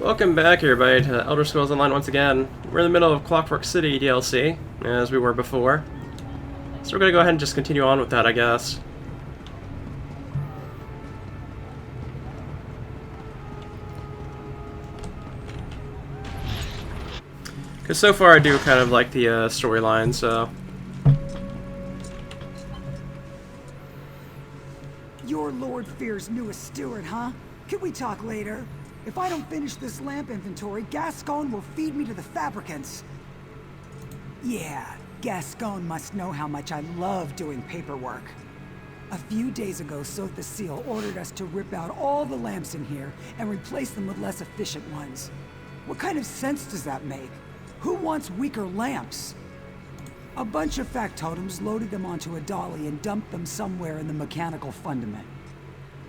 Welcome back, everybody, to Elder Scrolls Online once again. We're in the middle of Clockwork City DLC, as we were before. So we're going to go ahead and just continue on with that, I guess. Because so far I do kind of like the storyline, so... You're Lord Fear's newest steward, huh? Can we talk later? If I don't finish this lamp inventory, Gascon will feed me to the fabricants. Yeah, Gascon must know how much I love doing paperwork. A few days ago, Sotha Sil ordered us to rip out all the lamps in here and replace them with less efficient ones. What kind of sense does that make? Who wants weaker lamps? A bunch of factotums loaded them onto a dolly and dumped them somewhere in the mechanical fundament.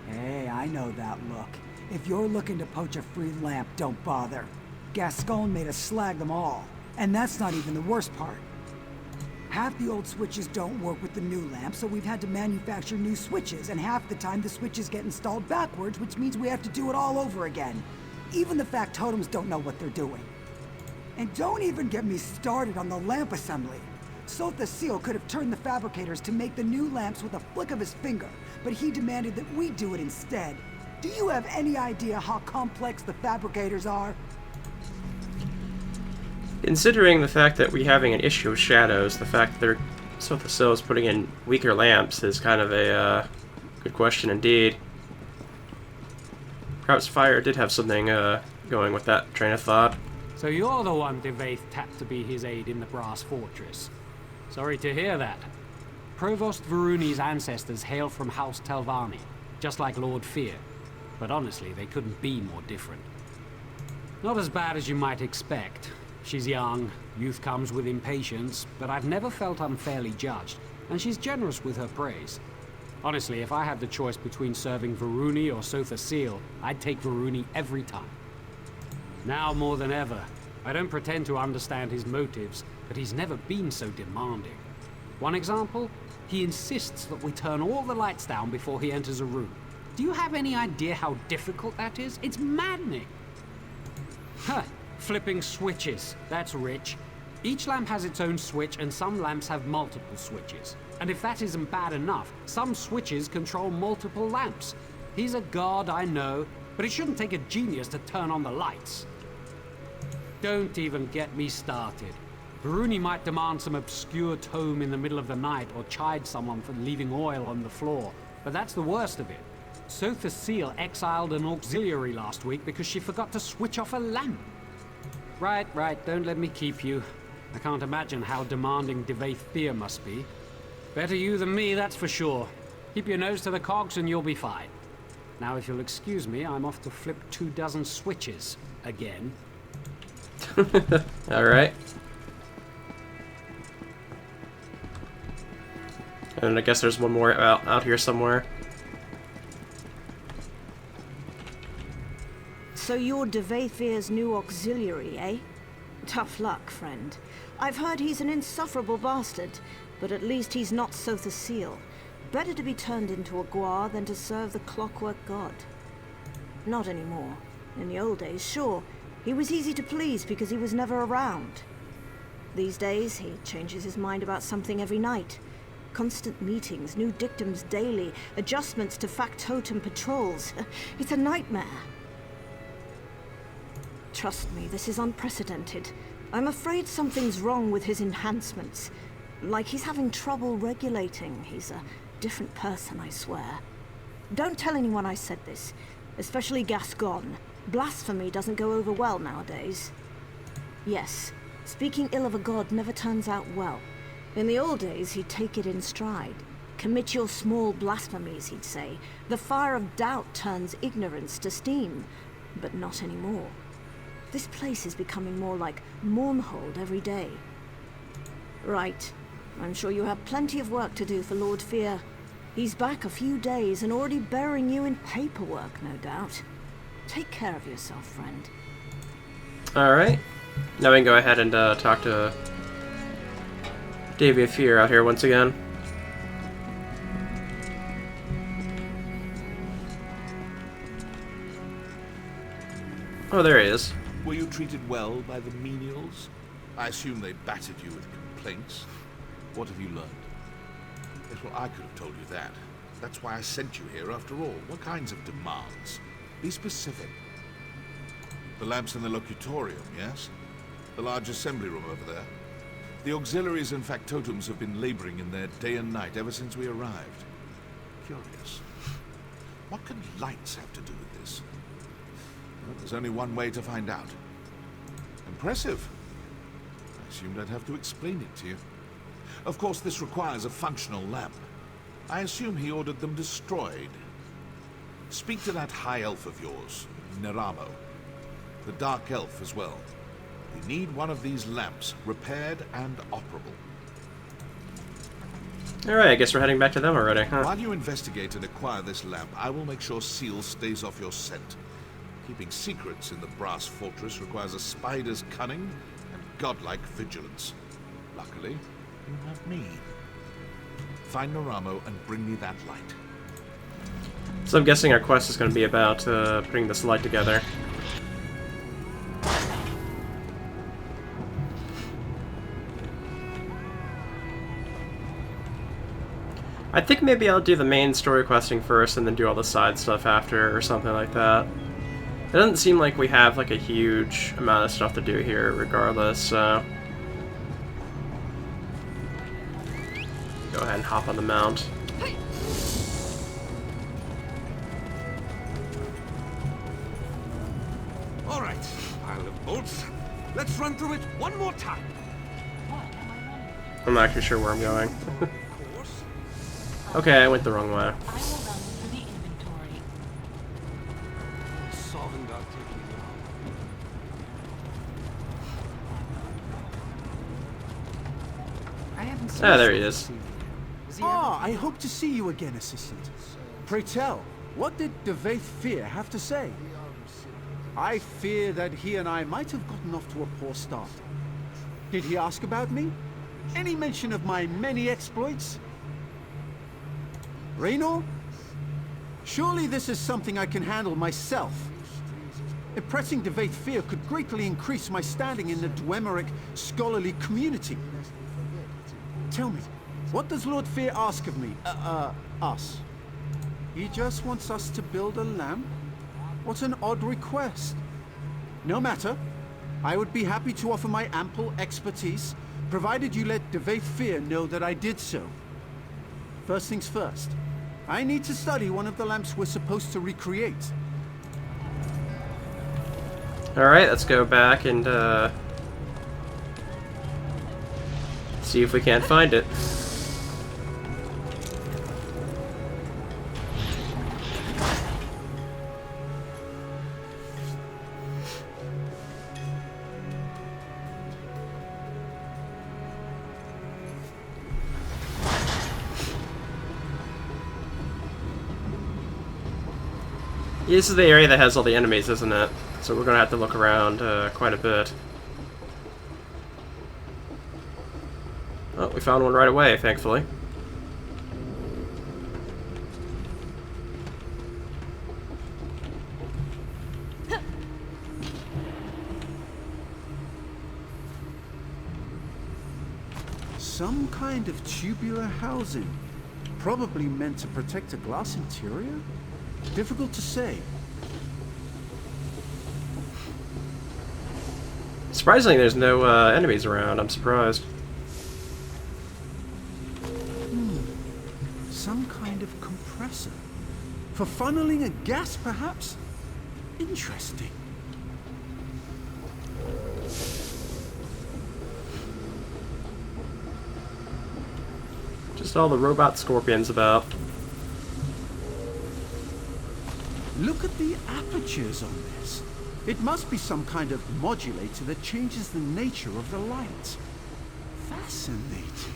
Hey, I know that look. If you're looking to poach a free lamp, don't bother. Gascon made us slag them all. And that's not even the worst part. Half the old switches don't work with the new lamp, so we've had to manufacture new switches, and half the time the switches get installed backwards, which means we have to do it all over again. Even the factotums don't know what they're doing. And don't even get me started on the lamp assembly. Sotha Sil could have turned the fabricators to make the new lamps with a flick of his finger, but he demanded that we do it instead. Do you have any idea how complex the fabricators are? Considering the fact that we're having an issue with shadows, the fact that Sotha Sil is putting in weaker lamps is kind of a good question indeed. Perhaps Fire did have something going with that train of thought. So you're the one Devaith tapped to be his aide in the Brass Fortress. Sorry to hear that. Provost Varuni's ancestors hail from House Telvanni, just like Lord Fear. But honestly, they couldn't be more different. Not as bad as you might expect. She's young, youth comes with impatience, but I've never felt unfairly judged, and she's generous with her praise. Honestly, if I had the choice between serving Varuni or Sotha Sil, I'd take Varuni every time. Now more than ever, I don't pretend to understand his motives, but he's never been so demanding. One example, he insists that we turn all the lights down before he enters a room. Do you have any idea how difficult that is? It's maddening. Huh, flipping switches, that's rich. Each lamp has its own switch and some lamps have multiple switches. And if that isn't bad enough, some switches control multiple lamps. He's a god, I know, but it shouldn't take a genius to turn on the lights. Don't even get me started. Varuni might demand some obscure tome in the middle of the night or chide someone for leaving oil on the floor, but that's the worst of it. Sotha Sil exiled an auxiliary last week because she forgot to switch off a lamp. Right, don't let me keep you. I can't imagine how demanding Devaith Fear must be. Better you than me, that's for sure. Keep your nose to the cogs and you'll be fine. Now if you'll excuse me, I'm off to flip 24 switches. Again. Alright. And I guess there's one more out here somewhere. So you're Devaith Fear's new auxiliary, eh? Tough luck, friend. I've heard he's an insufferable bastard, but at least he's not Sotha Sil. Better to be turned into a guar than to serve the clockwork god. Not anymore. In the old days, sure, he was easy to please because he was never around. These days, he changes his mind about something every night. Constant meetings, new dictums daily, adjustments to factotum patrols. It's a nightmare. Trust me, this is unprecedented. I'm afraid something's wrong with his enhancements. Like he's having trouble regulating. He's a different person, I swear. Don't tell anyone I said this, especially Gascon. Blasphemy doesn't go over well nowadays. Yes, speaking ill of a god never turns out well. In the old days, he'd take it in stride. Commit your small blasphemies, he'd say. The fire of doubt turns ignorance to steam, but not anymore. This place is becoming more like Mournhold every day. Right. I'm sure you have plenty of work to do for Lord Fear. He's back a few days and already burying you in paperwork, no doubt. Take care of yourself, friend. Alright. Now we can go ahead and talk to Devaith Fear out here once again. Oh, there he is. Were you treated well by the menials? I assume they battered you with complaints. What have you learned? Yes, well, I could have told you that. That's why I sent you here after all. What kinds of demands? Be specific. The lamps in the locutorium, yes? The large assembly room over there. The auxiliaries and factotums have been laboring in there day and night ever since we arrived. Curious. What can lights have to do with this? Well, there's only one way to find out. Impressive. I assumed I'd have to explain it to you. Of course, this requires a functional lamp. I assume he ordered them destroyed. Speak to that high elf of yours, Neramo. The dark elf as well. We need one of these lamps, repaired and operable. Alright, I guess we're heading back to them already, huh? While you investigate and acquire this lamp, I will make sure Sil stays off your scent. Keeping secrets in the brass fortress requires a spider's cunning and godlike vigilance. Luckily, you have me. Find Neramo and bring me that light. So I'm guessing our quest is going to be about putting this light together. I think maybe I'll do the main story questing first and then do all the side stuff after or something like that. It doesn't seem like we have like a huge amount of stuff to do here regardless, so... Go ahead and hop on the mount. Alright, pile of bolts. Let's run through it one more time. I'm not actually sure where I'm going. Of course. Okay, I went the wrong way. I will run through the inventory. Solvent got taken I haven't seen Ah, there he is. Ah, I hope to see you again, Assistant. Pray tell, what did Devaith Fear have to say? I fear that he and I might have gotten off to a poor start. Did he ask about me? Any mention of my many exploits? Raynor? Surely this is something I can handle myself. Impressing Devaith Fear could greatly increase my standing in the Dwemer scholarly community. Tell me, what does Lord Fear ask of me? Us? He just wants us to build a lamp? What an odd request. No matter. I would be happy to offer my ample expertise, provided you let Devaith Fear know that I did so. First things first. I need to study one of the lamps we're supposed to recreate. Alright, let's go back and see if we can't find it. This is the area that has all the enemies, isn't it? So we're gonna have to look around quite a bit. Oh, we found one right away, thankfully. Some kind of tubular housing. Probably meant to protect a glass interior? Difficult to say. Surprisingly, there's no enemies around. I'm surprised. Some kind of compressor. For funneling a gas, perhaps? Interesting. Just all the robot scorpions about. Look at the apertures on this. It must be some kind of modulator that changes the nature of the light. Fascinating.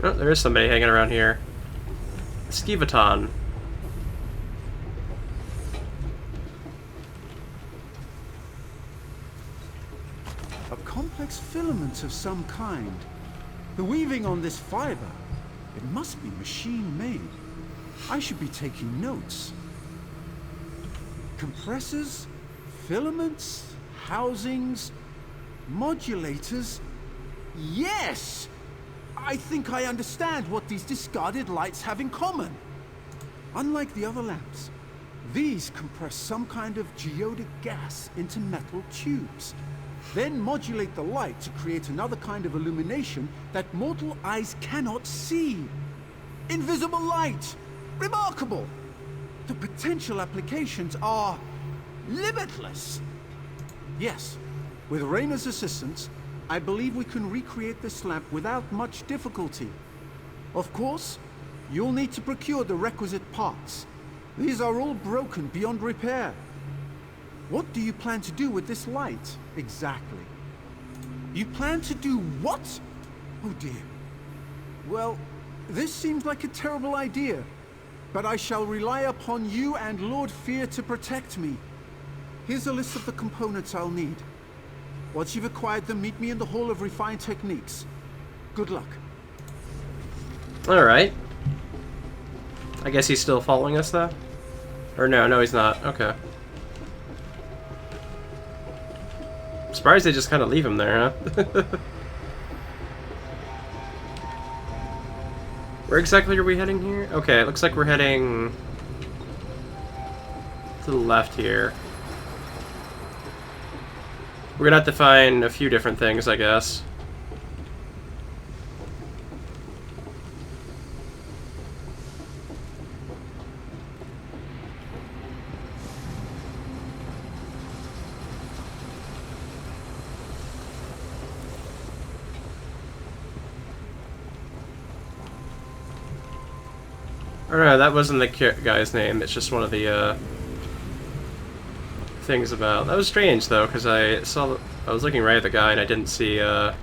Oh, there is somebody hanging around here. Skivaton. A complex filament of some kind. The weaving on this fiber, it must be machine-made. I should be taking notes. Compressors, filaments, housings, modulators. Yes! I think I understand what these discarded lights have in common. Unlike the other lamps, these compress some kind of geodic gas into metal tubes, then modulate the light to create another kind of illumination that mortal eyes cannot see. Invisible light! Remarkable! The potential applications are limitless. Yes, with Rayna's assistance, I believe we can recreate this lamp without much difficulty. Of course, you'll need to procure the requisite parts. These are all broken beyond repair. What do you plan to do with this light, exactly? You plan to do what? Oh dear. Well, this seems like a terrible idea, but I shall rely upon you and Lord Fear to protect me. Here's a list of the components I'll need. Once you've acquired them, meet me in the Hall of Refined Techniques. Good luck. Alright. I guess he's still following us, though? Or no, he's not. Okay. I'm surprised they just kind of leave him there, huh? Where exactly are we heading here? Okay, it looks like we're heading to the left here. We're gonna have to find a few different things, I guess. Or no, that wasn't the guy's name. It's just one of the things about. That was strange though, because I was looking right at the guy and I didn't see. Okay,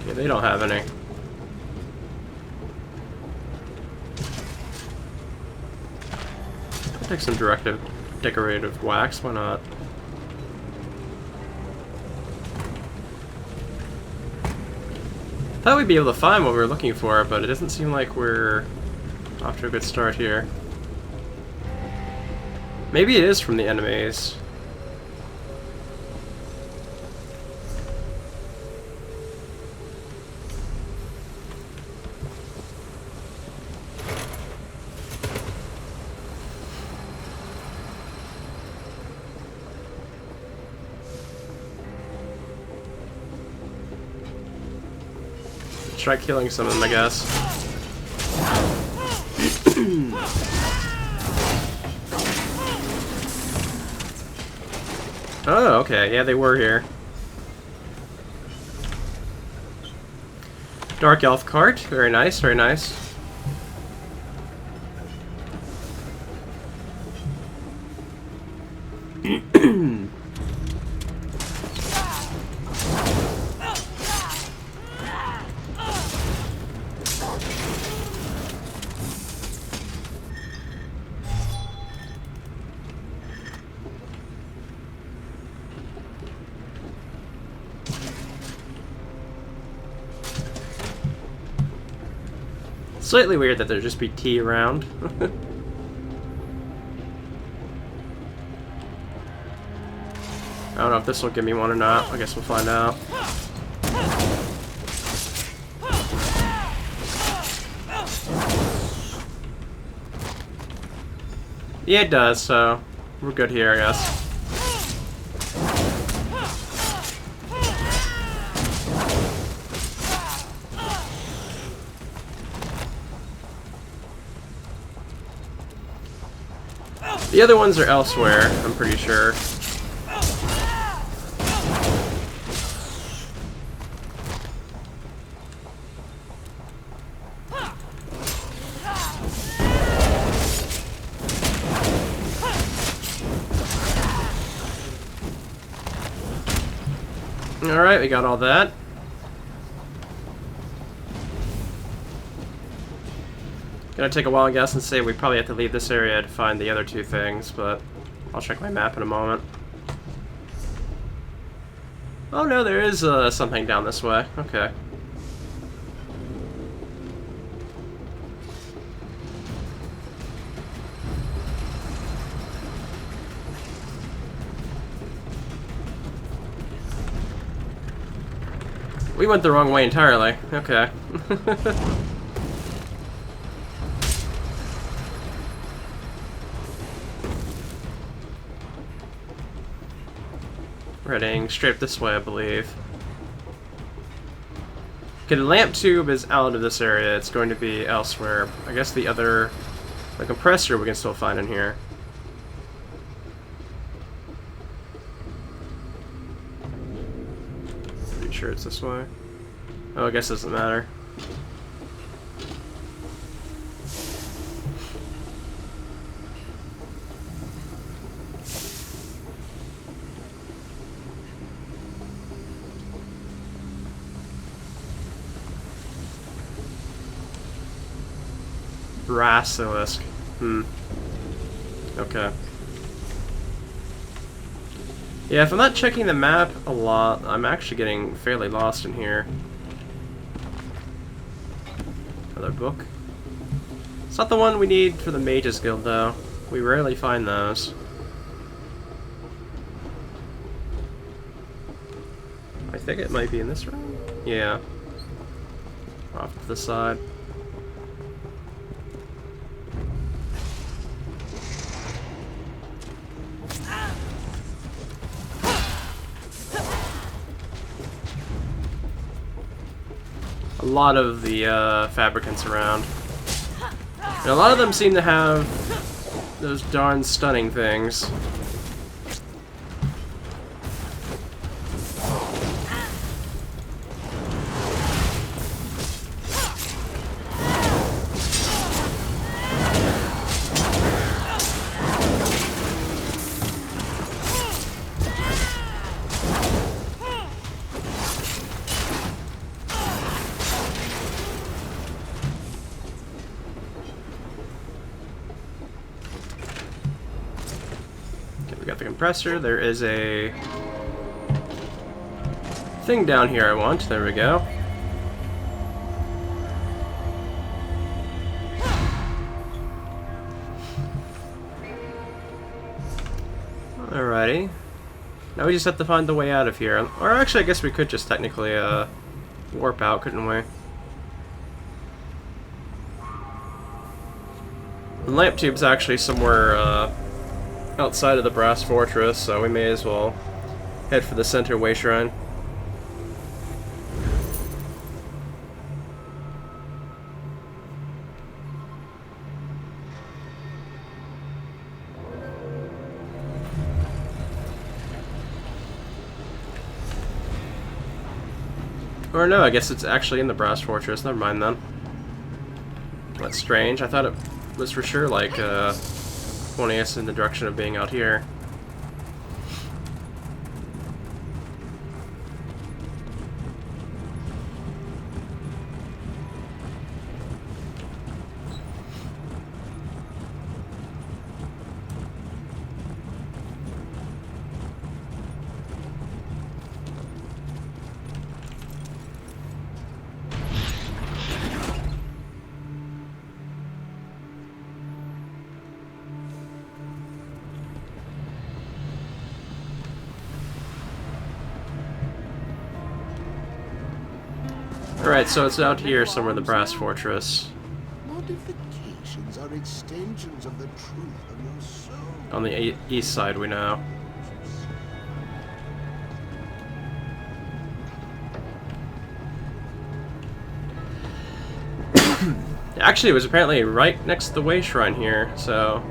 they don't have any. I'll take some decorative wax. Why not? Thought we'd be able to find what we were looking for, but it doesn't seem like we're off to a good start here. Maybe it is from the enemies. Try killing some of them, I guess. Oh, okay. Yeah, they were here. Dark Elf cart. Very nice, very nice. Slightly weird that there'd just be tea around. I don't know if this will give me one or not. I guess we'll find out. Yeah, it does, so we're good here, I guess. The other ones are elsewhere, I'm pretty sure. Alright, we got all that. Gonna take a wild guess and say we probably have to leave this area to find the other two things, but I'll check my map in a moment. Oh no, there is something down this way. Okay. We went the wrong way entirely. Okay. We're heading straight this way, I believe. Okay, the lamp tube is out of this area. It's going to be elsewhere. I guess the compressor we can still find in here. Pretty sure it's this way. Oh, I guess it doesn't matter. Basilisk. Okay. Yeah, if I'm not checking the map a lot, I'm actually getting fairly lost in here. Another book. It's not the one we need for the Mages Guild, though. We rarely find those. I think it might be in this room? Yeah. Off to the side. A lot of the fabricants around. And a lot of them seem to have those darn stunning things. We got the compressor. There is a thing down here I want. There we go. Alrighty. Now we just have to find the way out of here. Or actually, I guess we could just technically warp out, couldn't we? The lamp tube's actually somewhere outside of the Brass Fortress, so we may as well head for the center way shrine. Or no, I guess it's actually in the Brass Fortress. Never mind then. That's strange. I thought it was for sure like pointing us in the direction of being out here. Alright, so it's out here somewhere in the Brass Fortress. Modifications are extensions of the truth of your soul. On the east side, we know. Actually, it was apparently right next to the Way Shrine here, so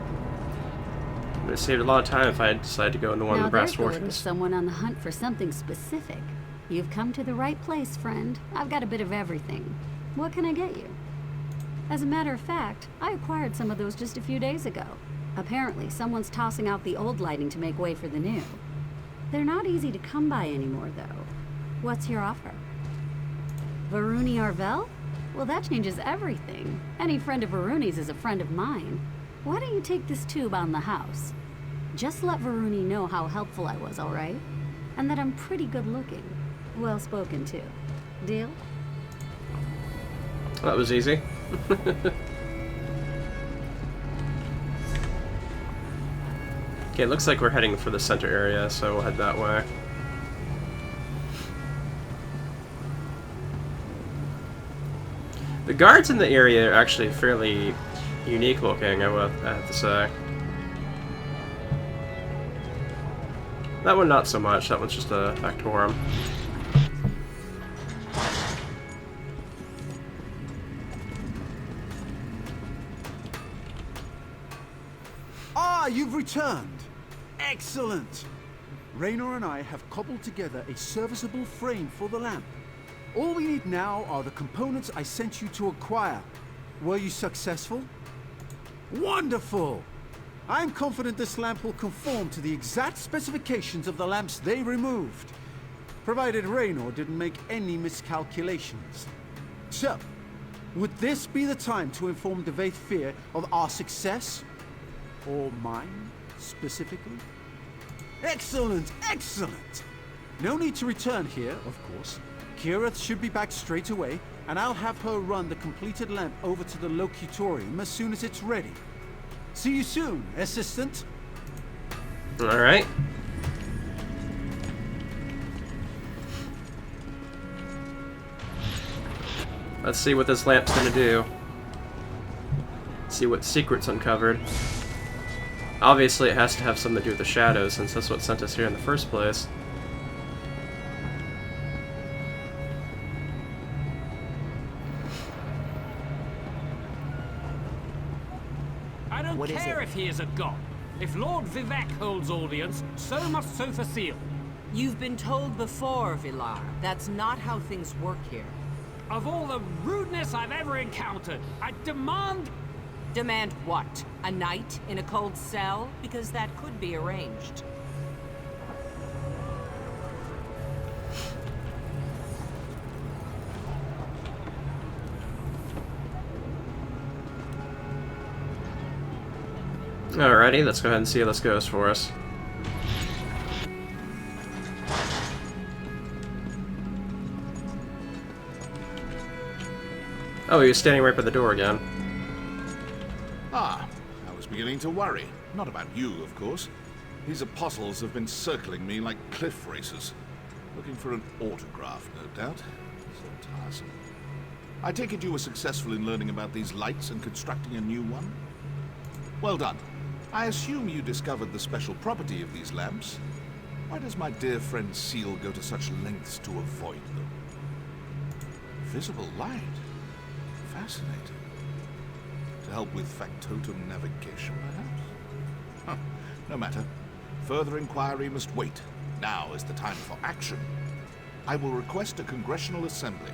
it would have saved a lot of time if I had decided to go in the one in the Brass Fortress. Someone on the hunt for something specific. You've come to the right place, friend. I've got a bit of everything. What can I get you? As a matter of fact, I acquired some of those just a few days ago. Apparently, someone's tossing out the old lighting to make way for the new. They're not easy to come by anymore, though. What's your offer? Varuni Arvel? Well, that changes everything. Any friend of Varuni's is a friend of mine. Why don't you take this tube on the house? Just let Varuni know how helpful I was, alright? And that I'm pretty good looking. Well spoken, too. Deal? That was easy. Okay, it looks like we're heading for the center area, so we'll head that way. The guards in the area are actually fairly unique looking, I have to say. That one not so much, that one's just a Factorum. Ah, you've returned! Excellent! Raynor and I have cobbled together a serviceable frame for the lamp. All we need now are the components I sent you to acquire. Were you successful? Wonderful! I'm confident this lamp will conform to the exact specifications of the lamps they removed, provided Raynor didn't make any miscalculations. So, would this be the time to inform Devaith Fear of our success? Or mine, specifically? Excellent, excellent! No need to return here, of course. Kirith should be back straight away, and I'll have her run the completed lamp over to the locutorium as soon as it's ready. See you soon, assistant. Alright. Let's see what this lamp's gonna do. See what secret's uncovered. Obviously it has to have something to do with the shadows, since that's what sent us here in the first place. I don't What is care it? if he is a god. If Lord Vivek holds audience, so must Sotha Sil. You've been told before, Vilar. That's not how things work here. Of all the rudeness I've ever encountered, I demand... Demand what? A night in a cold cell? Because that could be arranged. Alrighty, let's go ahead and see how this goes for us. Oh, he was standing right by the door again. Ah, I was beginning to worry. Not about you, of course. These apostles have been circling me like cliff racers. Looking for an autograph, no doubt. So tiresome. I take it you were successful in learning about these lights and constructing a new one? Well done. I assume you discovered the special property of these lamps. Why does my dear friend Seal go to such lengths to avoid them? Visible light? Fascinating. To help with factotum navigation, perhaps? Huh. No matter. Further inquiry must wait. Now is the time for action. I will request a congressional assembly.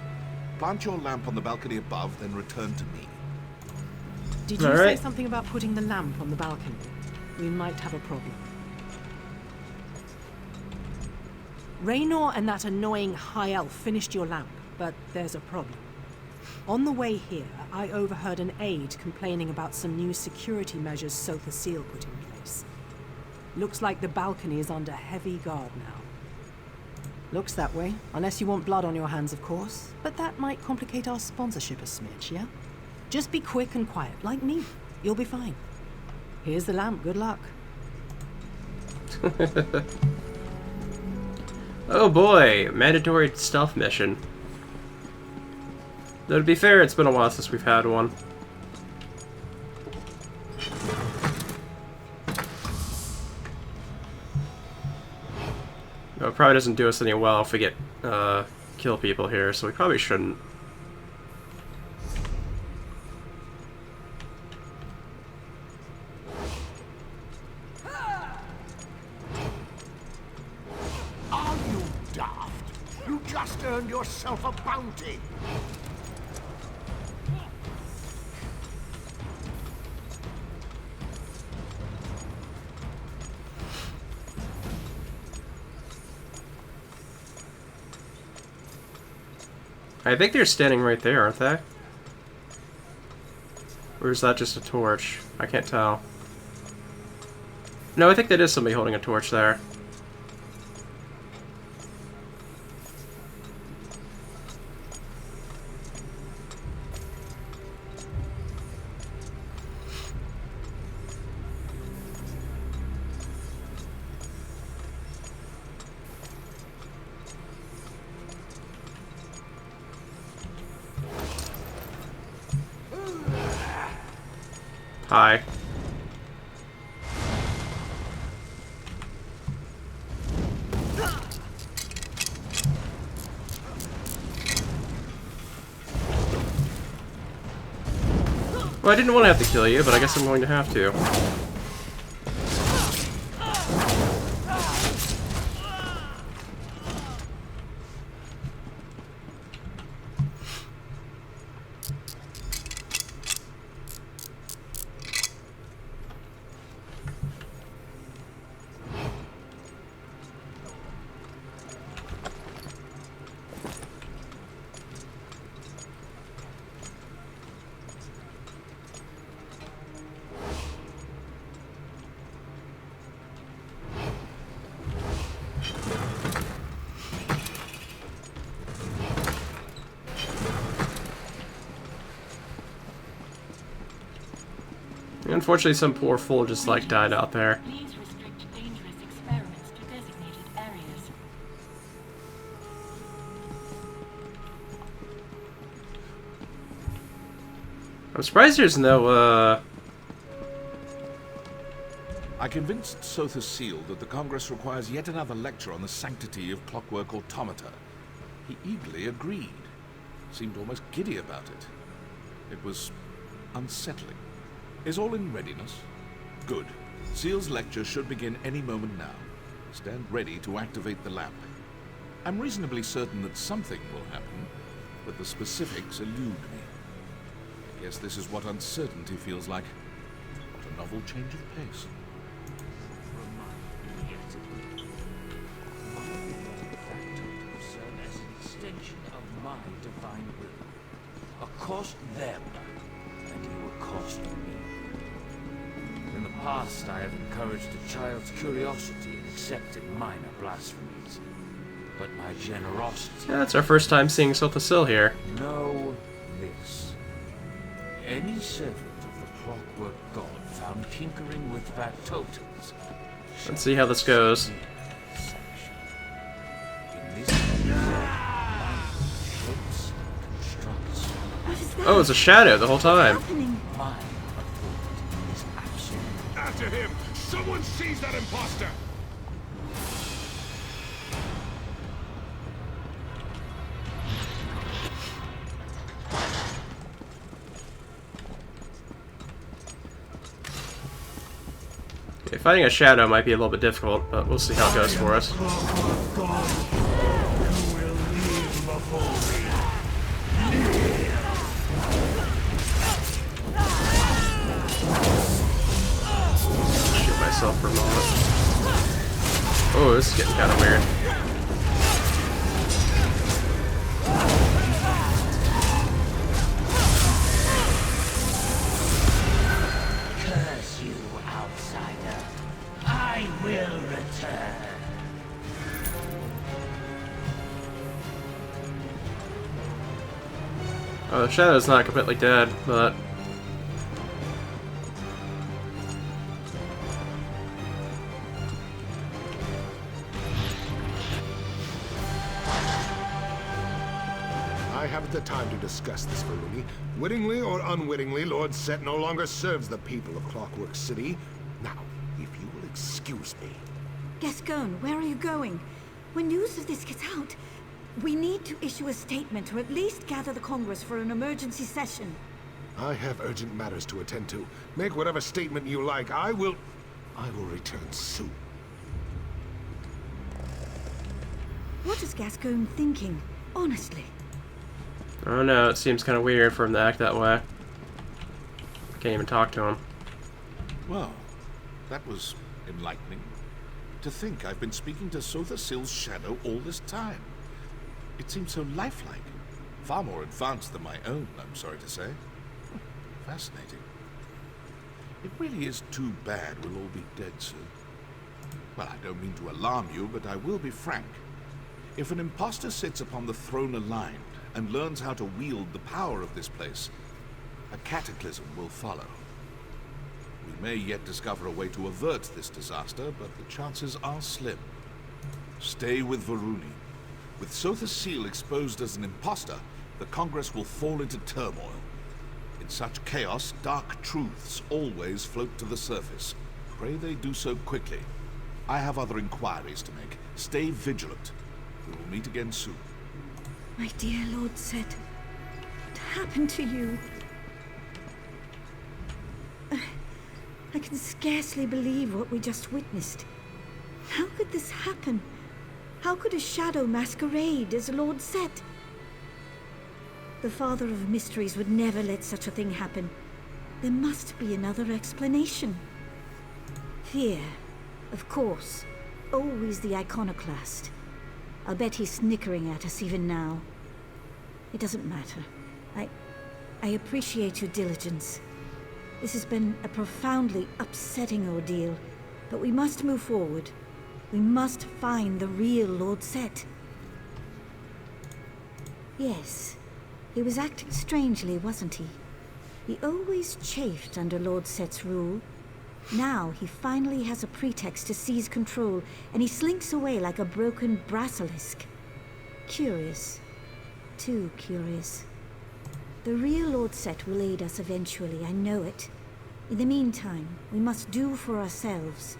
Plant your lamp on the balcony above, then return to me. Did you say something about putting the lamp on the balcony? We might have a problem. Raynor and that annoying high elf finished your lamp, but there's a problem. On the way here, I overheard an aide complaining about some new security measures Sotha Sil put in place. Looks like the balcony is under heavy guard now. Looks that way, unless you want blood on your hands, of course. But that might complicate our sponsorship a smidge, yeah? Just be quick and quiet, like me. You'll be fine. Here's the lamp, good luck. Oh boy, mandatory stealth mission. Though to be fair, it's been a while since we've had one. No, it probably doesn't do us any well if we get kill people here, so we probably shouldn't. Are you daft? You just earned yourself a bounty. I think they're standing right there, aren't they? Or is that just a torch? I can't tell. No, I think that is somebody holding a torch there. Hi. Well, I didn't want to have to kill you, but I guess I'm going to have to. Unfortunately, some poor fool just like died out there. Please restrict dangerous experiments to designated areas. I'm surprised there's no, I convinced Sotha Sil that the Congress requires yet another lecture on the sanctity of clockwork automata. He eagerly agreed. Seemed almost giddy about it. It was unsettling. Is all in readiness? Good. Sil's lecture should begin any moment now. Stand ready to activate the lamp. I'm reasonably certain that something will happen, but the specifics elude me. I guess this is what uncertainty feels like. What a novel change of pace. Serve as an extension of my divine will. Accost them, and you accost me. In the past, I have encouraged a child's curiosity and accepted minor blasphemies. But my generosity... Yeah, that's our first time seeing Sotha Sil here. Know this. Any servant of the clockwork god found tinkering with factotums... Let's see how this goes. In this shapes, constructs... What is that? Oh, it's a shadow the whole time. Happening? My authority is absolute. After him! Someone seize that imposter! Okay, fighting a shadow might be a little bit difficult, but we'll see how it goes for us. Shoot myself for a moment. Oh, this is getting kind of weird. Curse you, outsider. I will return. Oh, the shadow's not completely dead, but... I haven't the time to discuss this, Varuni. Wittingly or unwittingly, Lord Set no longer serves the people of Clockwork City. Now, if you will excuse me. Gascon, where are you going? When news of this gets out, we need to issue a statement or at least gather the Congress for an emergency session. I have urgent matters to attend to. Make whatever statement you like. I will return soon. What is Gascon thinking? Honestly. I don't know, it seems kind of weird for him to act that way. Can't even talk to him. Well, that was enlightening. To think I've been speaking to Sotha Sil's shadow all this time. It seems so lifelike. Far more advanced than my own, I'm sorry to say. Fascinating. It really is too bad we'll all be dead soon. Well, I don't mean to alarm you, but I will be frank. If an impostor sits upon the throne aligned and learns how to wield the power of this place, a cataclysm will follow. We may yet discover a way to avert this disaster, but the chances are slim. Stay with Varuni. With Sotha Sil exposed as an impostor, the Congress will fall into turmoil. In such chaos, dark truths always float to the surface. Pray they do so quickly. I have other inquiries to make. Stay vigilant. We will meet again soon. My dear Lord Set, what happened to you? I can scarcely believe what we just witnessed. How could this happen? How could a shadow masquerade as Lord Set? The Father of Mysteries would never let such a thing happen. There must be another explanation. Fear, of course. Always the iconoclast. I'll bet he's snickering at us even now. It doesn't matter. I appreciate your diligence. This has been a profoundly upsetting ordeal, but we must move forward. We must find the real Lord Set. Yes, he was acting strangely, wasn't he? He always chafed under Lord Set's rule. Now he finally has a pretext to seize control, and he slinks away like a broken basilisk. Curious. Too curious. The real Lord Set will aid us eventually, I know it. In the meantime, we must do for ourselves.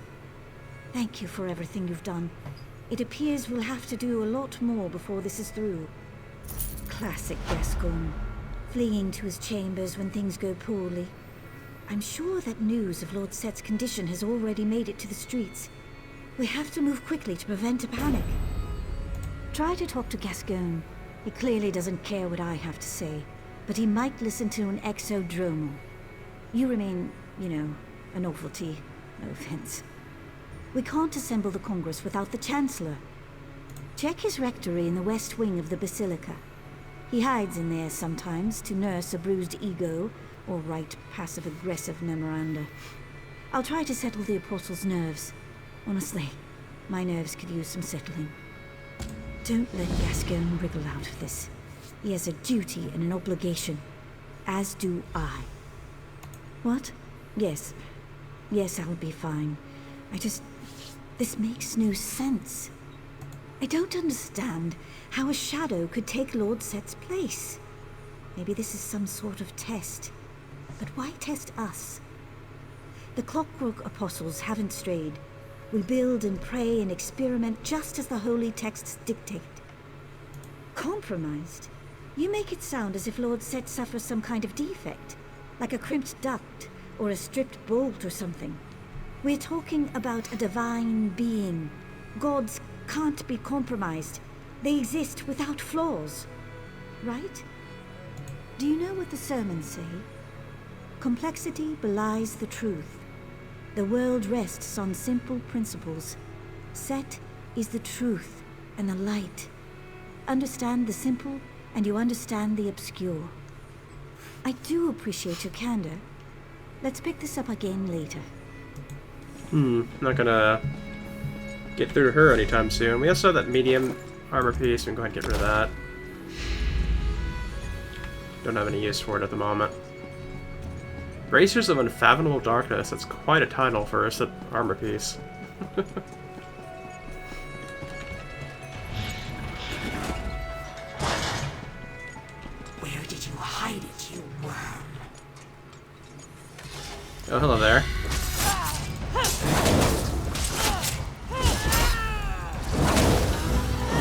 Thank you for everything you've done. It appears we'll have to do a lot more before this is through. Classic Gascon. Fleeing to his chambers when things go poorly. I'm sure that news of Lord Set's condition has already made it to the streets. We have to move quickly to prevent a panic. Try to talk to Gascon. He clearly doesn't care what I have to say, but he might listen to an exodromo. You remain, you know, a novelty. No offense. We can't assemble the Congress without the Chancellor. Check his rectory in the west wing of the Basilica. He hides in there sometimes to nurse a bruised ego or write passive-aggressive memoranda. I'll try to settle the Apostle's nerves. Honestly, my nerves could use some settling. Don't let Gascon wriggle out of this. He has a duty and an obligation, as do I. What? Yes. Yes, I'll be fine. This makes no sense. I don't understand how a shadow could take Lord Set's place. Maybe this is some sort of test. But why test us? The Clockwork Apostles haven't strayed. We build and pray and experiment just as the holy texts dictate. Compromised? You make it sound as if Lord Set suffers some kind of defect, like a crimped duct or a stripped bolt or something. We're talking about a divine being. Gods can't be compromised. They exist without flaws. Right? Do you know what the sermons say? Complexity belies the truth. The world rests on simple principles. Set is the truth and the light. Understand the simple, and you understand the obscure. I do appreciate your candor. Let's pick this up again later. Not gonna get through her anytime soon. We also have that medium armor piece. We can go ahead and get rid of that. Don't have any use for it at the moment. Bracers of Unfathomable Darkness. That's quite a title for a armor piece. Where did you hide it, you worm? Oh, hello there.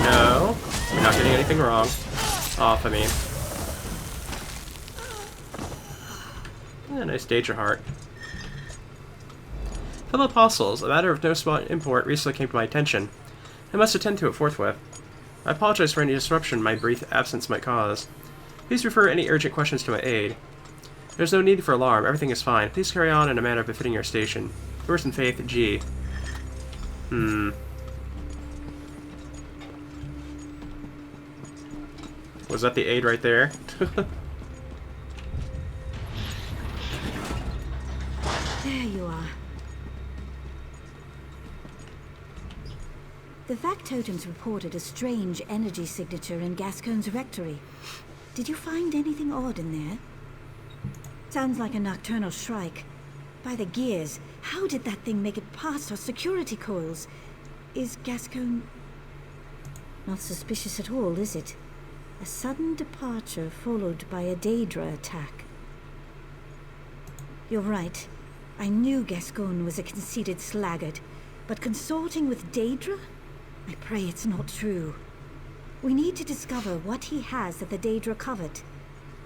No, you're not getting anything wrong. Off, I mean. Yeah, nice Danger Heart. Fellow Apostles, a matter of no small import recently came to my attention. I must attend to it forthwith. I apologize for any disruption my brief absence might cause. Please refer any urgent questions to my aide. There's no need for alarm, everything is fine. Please carry on in a manner befitting your station. Yours in faith, G. Was that the aide right there? There you are. totems reported a strange energy signature in Gascoigne's rectory. Did you find anything odd in there? Sounds like a nocturnal shrike. By the gears, how did that thing make it past our security coils? Is Gascoigne... not suspicious at all, is it? A sudden departure followed by a Daedra attack. You're right. I knew Gascoigne was a conceited sluggard, but consorting with Daedra? I pray it's not true. We need to discover what he has that the Daedra covered.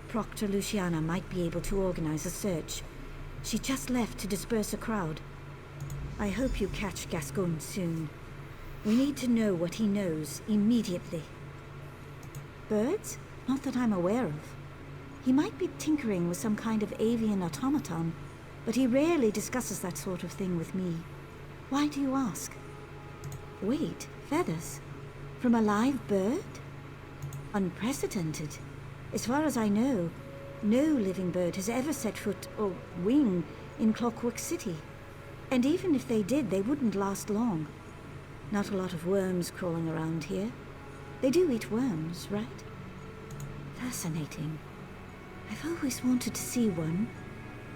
Proctor Luciana might be able to organize a search. She just left to disperse a crowd. I hope you catch Gascoigne soon. We need to know what he knows immediately. Birds? Not that I'm aware of. He might be tinkering with some kind of avian automaton, but he rarely discusses that sort of thing with me. Why do you ask? Wait, feathers? From a live bird? Unprecedented. As far as I know, no living bird has ever set foot or wing in Clockwork City. And even if they did, they wouldn't last long. Not a lot of worms crawling around here. They do eat worms, right? Fascinating. I've always wanted to see one.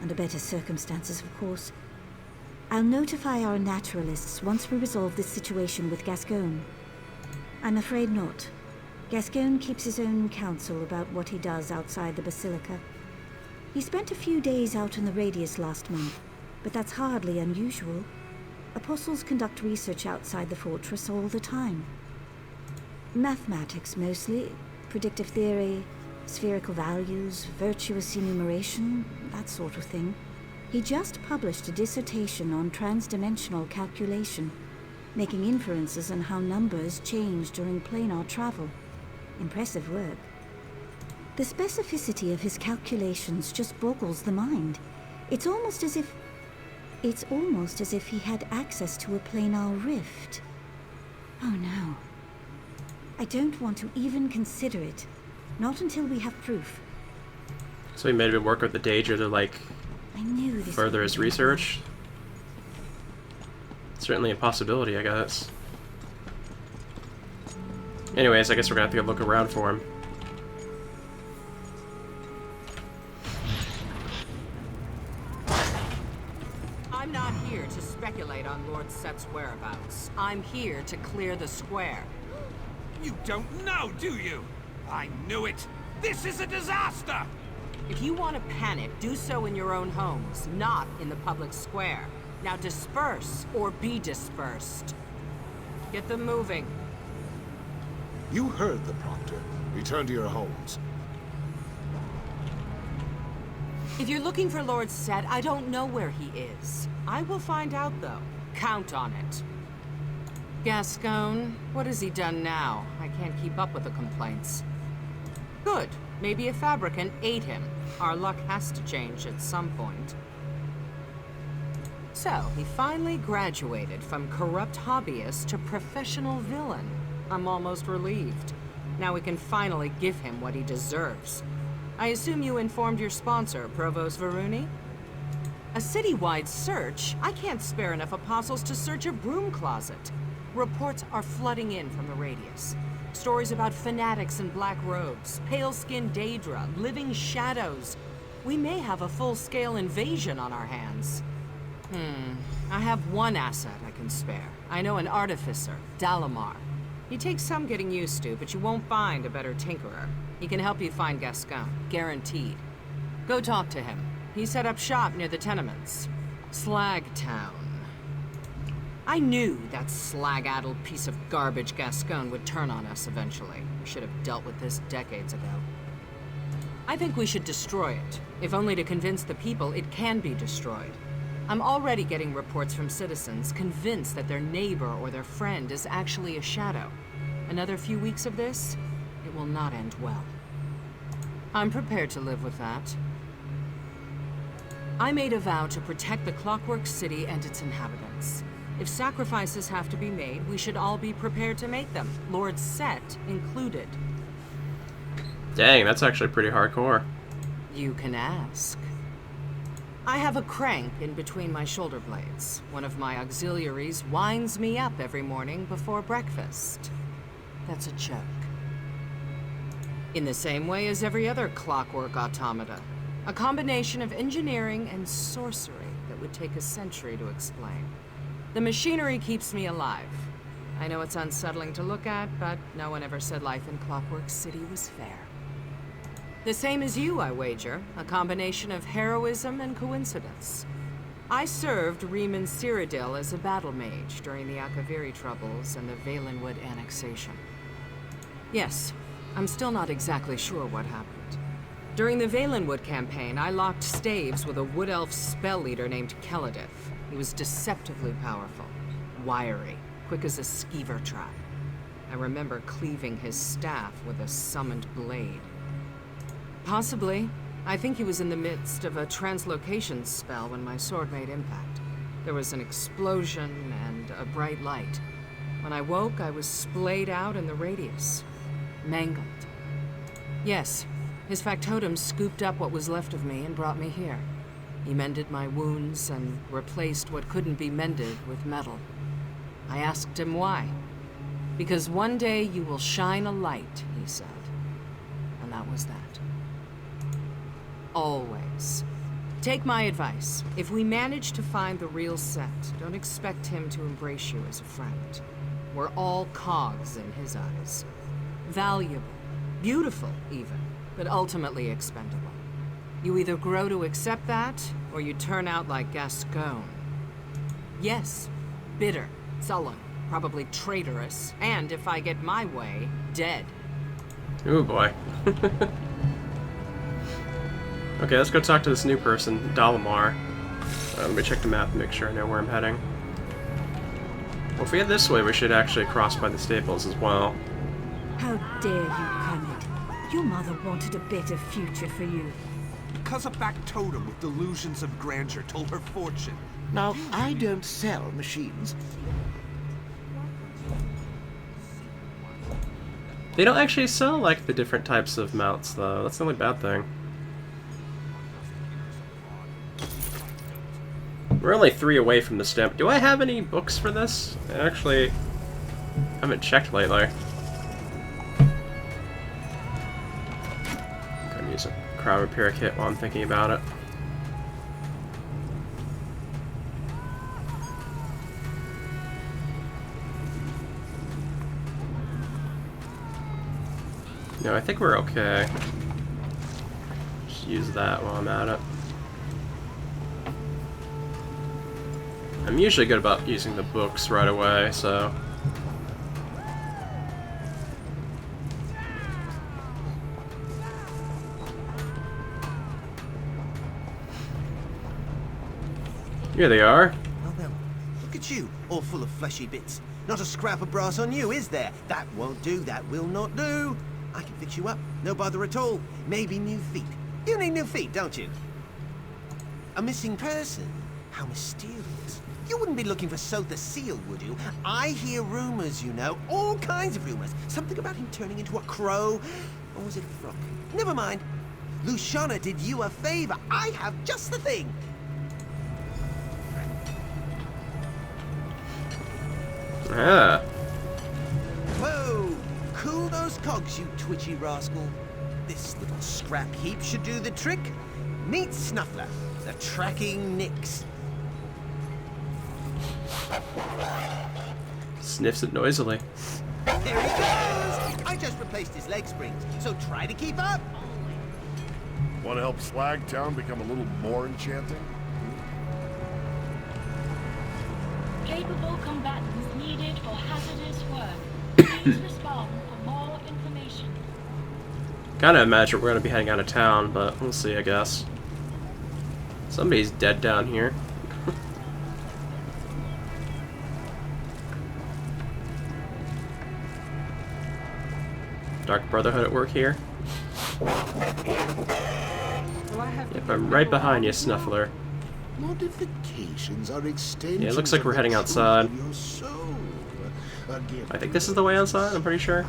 Under better circumstances, of course. I'll notify our naturalists once we resolve this situation with Gascoigne. I'm afraid not. Gascoigne keeps his own counsel about what he does outside the Basilica. He spent a few days out in the Radius last month, but that's hardly unusual. Apostles conduct research outside the fortress all the time. Mathematics, mostly. Predictive theory, spherical values, virtuous enumeration, that sort of thing. He just published a dissertation on transdimensional calculation, making inferences on how numbers change during planar travel. Impressive work. The specificity of his calculations just boggles the mind. It's almost as if he had access to a planar rift. Oh no. I don't want to even consider it. Not until we have proof. So he made him work with the Daedra to, like, further his research? Certainly a possibility, I guess. Anyways, I guess we're gonna have to go look around for him. I'm not here to speculate on Lord Set's whereabouts. I'm here to clear the square. You don't know, do you? I knew it! This is a disaster! If you want to panic, do so in your own homes, not in the public square. Now disperse, or be dispersed. Get them moving. You heard the Proctor. Return to your homes. If you're looking for Lord Set, I don't know where he is. I will find out, though. Count on it. Gascoigne, what has he done now? I can't keep up with the complaints. Good. Maybe a fabricant ate him. Our luck has to change at some point. So, he finally graduated from corrupt hobbyist to professional villain. I'm almost relieved. Now we can finally give him what he deserves. I assume you informed your sponsor, Provost Varuni? A citywide search? I can't spare enough apostles to search a broom closet. Reports are flooding in from the Radius. Stories about fanatics in black robes, pale-skinned Daedra, living shadows. We may have a full-scale invasion on our hands. I have one asset I can spare. I know an artificer, Dalamar. He takes some getting used to, but you won't find a better tinkerer. He can help you find Gascoigne, guaranteed. Go talk to him. He set up shop near the tenements. Slagtown. I knew that slag-addled piece of garbage Gascoigne would turn on us eventually. We should have dealt with this decades ago. I think we should destroy it, if only to convince the people it can be destroyed. I'm already getting reports from citizens convinced that their neighbor or their friend is actually a shadow. Another few weeks of this, it will not end well. I'm prepared to live with that. I made a vow to protect the Clockwork City and its inhabitants. If sacrifices have to be made, we should all be prepared to make them, Lord Set included. Dang, that's actually pretty hardcore. You can ask. I have a crank in between my shoulder blades. One of my auxiliaries winds me up every morning before breakfast. That's a joke. In the same way as every other clockwork automata. A combination of engineering and sorcery that would take a century to explain. The machinery keeps me alive. I know it's unsettling to look at, but no one ever said life in Clockwork City was fair. The same as you, I wager. A combination of heroism and coincidence. I served Riemann Cyrodiil as a battle mage during the Akaviri Troubles and the Valenwood annexation. Yes, I'm still not exactly sure what happened. During the Valenwood campaign, I locked staves with a wood elf spell leader named Keladith. He was deceptively powerful, wiry, quick as a skeever trap. I remember cleaving his staff with a summoned blade. Possibly. I think he was in the midst of a translocation spell when my sword made impact. There was an explosion and a bright light. When I woke, I was splayed out in the radius. Mangled. Yes, his factotum scooped up what was left of me and brought me here. He mended my wounds and replaced what couldn't be mended with metal. I asked him why. Because one day you will shine a light, he said. And that was that. Always. Take my advice. If we manage to find the real Set, don't expect him to embrace you as a friend. We're all cogs in his eyes. Valuable. Beautiful, even. But ultimately expendable. You either grow to accept that, or you turn out like Gascoigne. Yes. Bitter. Sullen. Probably traitorous. And, if I get my way, dead. Ooh, boy. Okay, let's go talk to this new person, Dalamar. Let me check the map and make sure I know where I'm heading. Well, if we head this way, we should actually cross by the stables as well. How dare you, Kermit? Your mother wanted a better future for you. Because a factotum with delusions of grandeur told her fortune. Now, I don't sell machines. They don't actually sell, like, the different types of mounts, though. That's the only bad thing. We're only 3 away from the stamp. Do I have any books for this? I actually haven't checked lately. I'm gonna use a crowd repair kit while I'm thinking about it. No, I think we're okay. Just use that while I'm at it. I'm usually good about using the books right away, so... Here they are. Well, well, look at you, all full of fleshy bits. Not a scrap of brass on you, is there? That won't do, that will not do. I can fix you up, no bother at all. Maybe new feet. You need new feet, don't you? A missing person? How mysterious. You wouldn't be looking for Sotha Sil, would you? I hear rumors, you know. All kinds of rumors. Something about him turning into a crow. Or was it a frog? Never mind. Luciana did you a favor. I have just the thing. Ah. Whoa! Cool those cogs, you twitchy rascal. This little scrap heap should do the trick. Meet Snuffler, the tracking Nix. Sniffs it noisily. Here he goes! I just replaced his leg springs, so try to keep up. Want to help Slagtown become a little more enchanting? Capable combatants needed for hazardous work. Please respond for more information. Kinda imagine we're gonna be heading out of town, but we'll see, I guess. Somebody's dead down here. Dark Brotherhood at work here. Yep, I'm right behind you, Snuffler. Modifications are extensions. Yeah, it looks like we're heading outside. of your soul. I think this is the way outside, I'm pretty sure.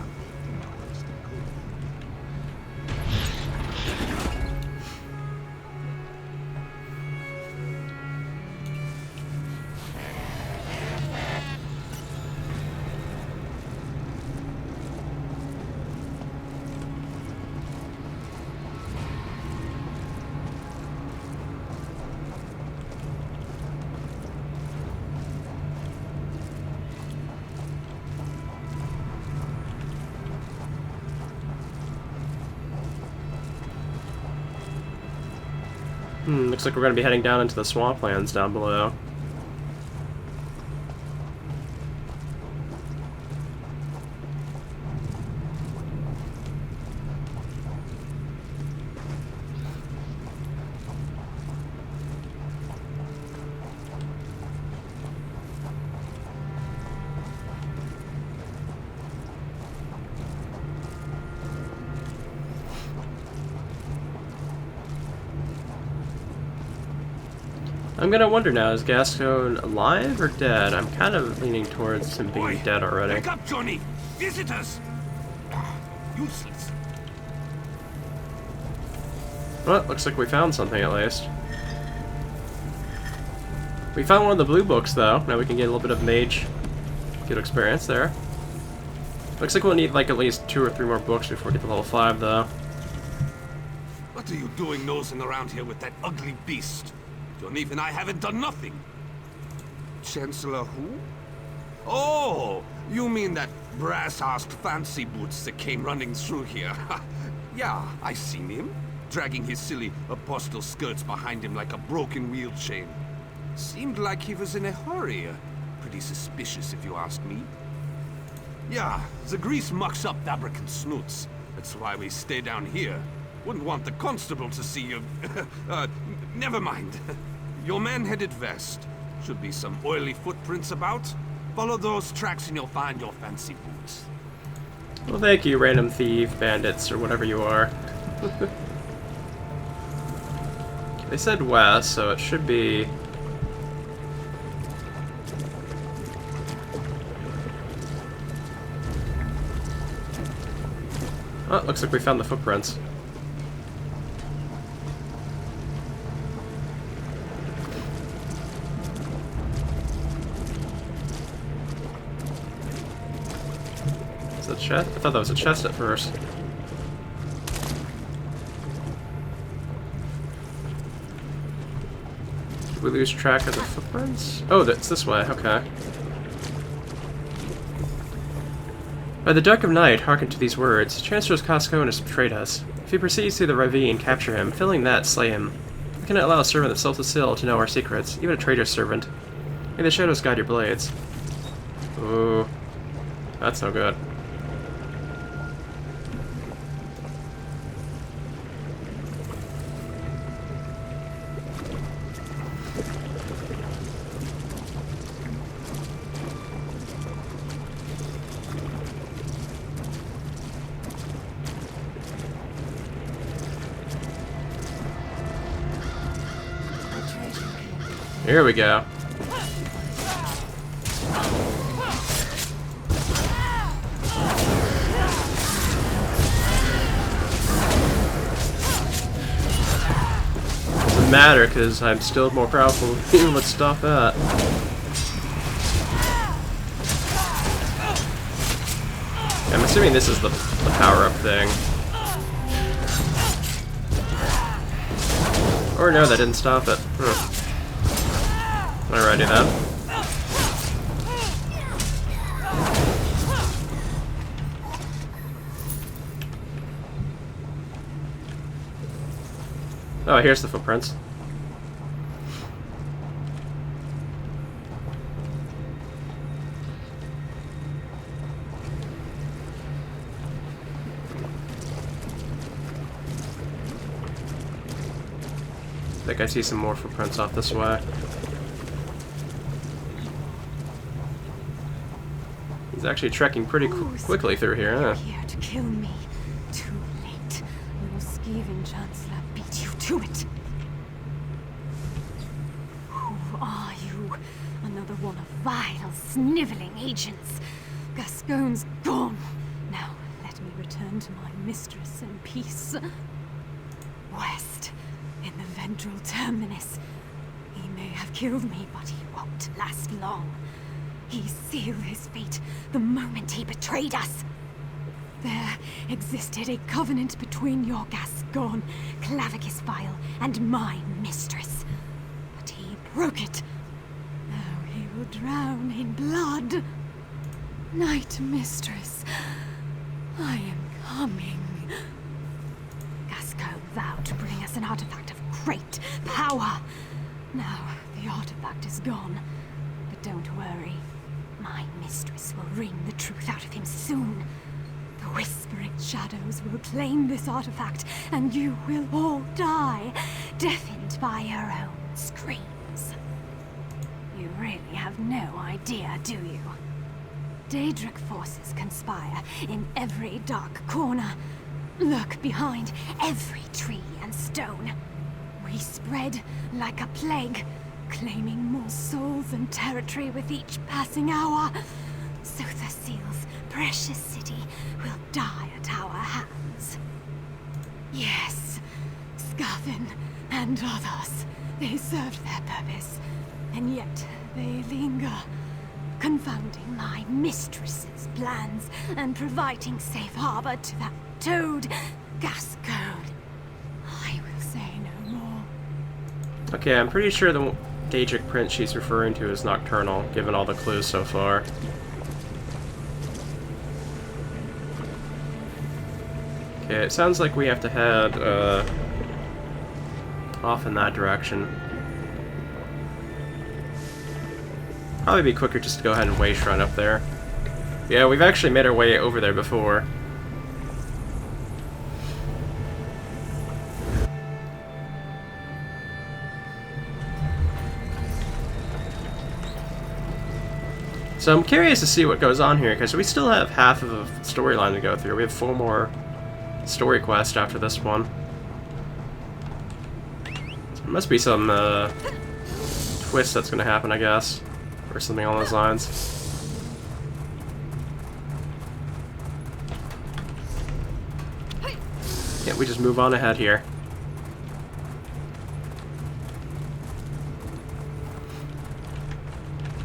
Looks like we're going to be heading down into the swamplands down below. I'm gonna wonder now, is Gascoigne alive or dead? I'm kind of leaning towards him being dead already. Wake up, Johnny! Visitors! Useless. Well, looks like we found something at least. We found one of the blue books though. Now we can get a little bit of mage good experience there. Looks like we'll need like at least 2 or 3 more books before we get to level 5 though. What are you doing nosing around here with that ugly beast? Johnny and I haven't done nothing. Chancellor who? Oh, you mean that brass-arsed fancy boots that came running through here. Yeah, I seen him, dragging his silly apostle skirts behind him like a broken wheel chain. Seemed like he was in a hurry. Pretty suspicious if you ask me. Yeah, the grease mucks up Dabrakan snoots. That's why we stay down here. Wouldn't want the constable to see you. Never mind. Your man headed west. Should be some oily footprints about. Follow those tracks and you'll find your fancy boots. Well, thank you, random thief, bandits, or whatever you are. They said west, so it should be... Oh, looks like we found the footprints. Is that a chest? I thought that was a chest at first. Did we lose track of the footprints? Oh, that's this way, okay. By the dark of night, hearken to these words. Chancellor Gascoigne has betrayed us. If he proceeds through the ravine, capture him. Failing that, slay him. We cannot allow a servant of Sotha Sil to know our secrets, even a traitor's servant. May the shadows guide your blades. Ooh. That's no good. Here we go. Doesn't matter, because I'm still more powerful than you. Let's stop that. I'm assuming this is the power-up thing. Or no, that didn't stop it. Alrighty then. Oh, here's the footprints. I think I see some more footprints off this way. He's actually trekking pretty quickly through here, huh? Here to kill me. Too late. Your skeeving chancellor beat you to it. Who are you? Another one of vile, sniveling agents. Gascoigne's gone. Now let me return to my mistress in peace. West, in the ventral terminus. He may have killed me, but he won't last long. He sealed his fate the moment he betrayed us. There existed a covenant between your Gascoigne, Clavicus Vile, and my mistress. But he broke it. Now he will drown in blood. Night Mistress, I am coming. Gascoigne vowed to bring us an artifact of great power. Now, the artifact is gone. But don't worry. My mistress will wring the truth out of him soon. The Whispering Shadows will claim this artifact, and you will all die, deafened by your own screams. You really have no idea, do you? Daedric forces conspire in every dark corner. Lurk behind every tree and stone. We spread like a plague, claiming more souls and territory with each passing hour. Sotha Sil's precious city will die at our hands. Yes, Scarthin and others, they served their purpose, and yet they linger, confounding my mistress's plans and providing safe harbor to that toad, Gascoigne. I will say no more. Okay, I'm pretty sure the Daedric prince she's referring to is Nocturnal, given all the clues so far. Okay, it sounds like we have to head off in that direction. Probably be quicker just to go ahead and waste run up there. Yeah, we've actually made our way over there before. So I'm curious to see what goes on here, because we still have half of a storyline to go through. We have 4 more story quests after this one. So there must be some twist that's going to happen, I guess. Or something along those lines. Can't we just move on ahead here?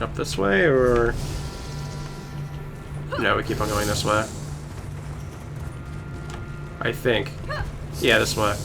Up this way, or... No, we keep on going this way. I think. Yeah, this way.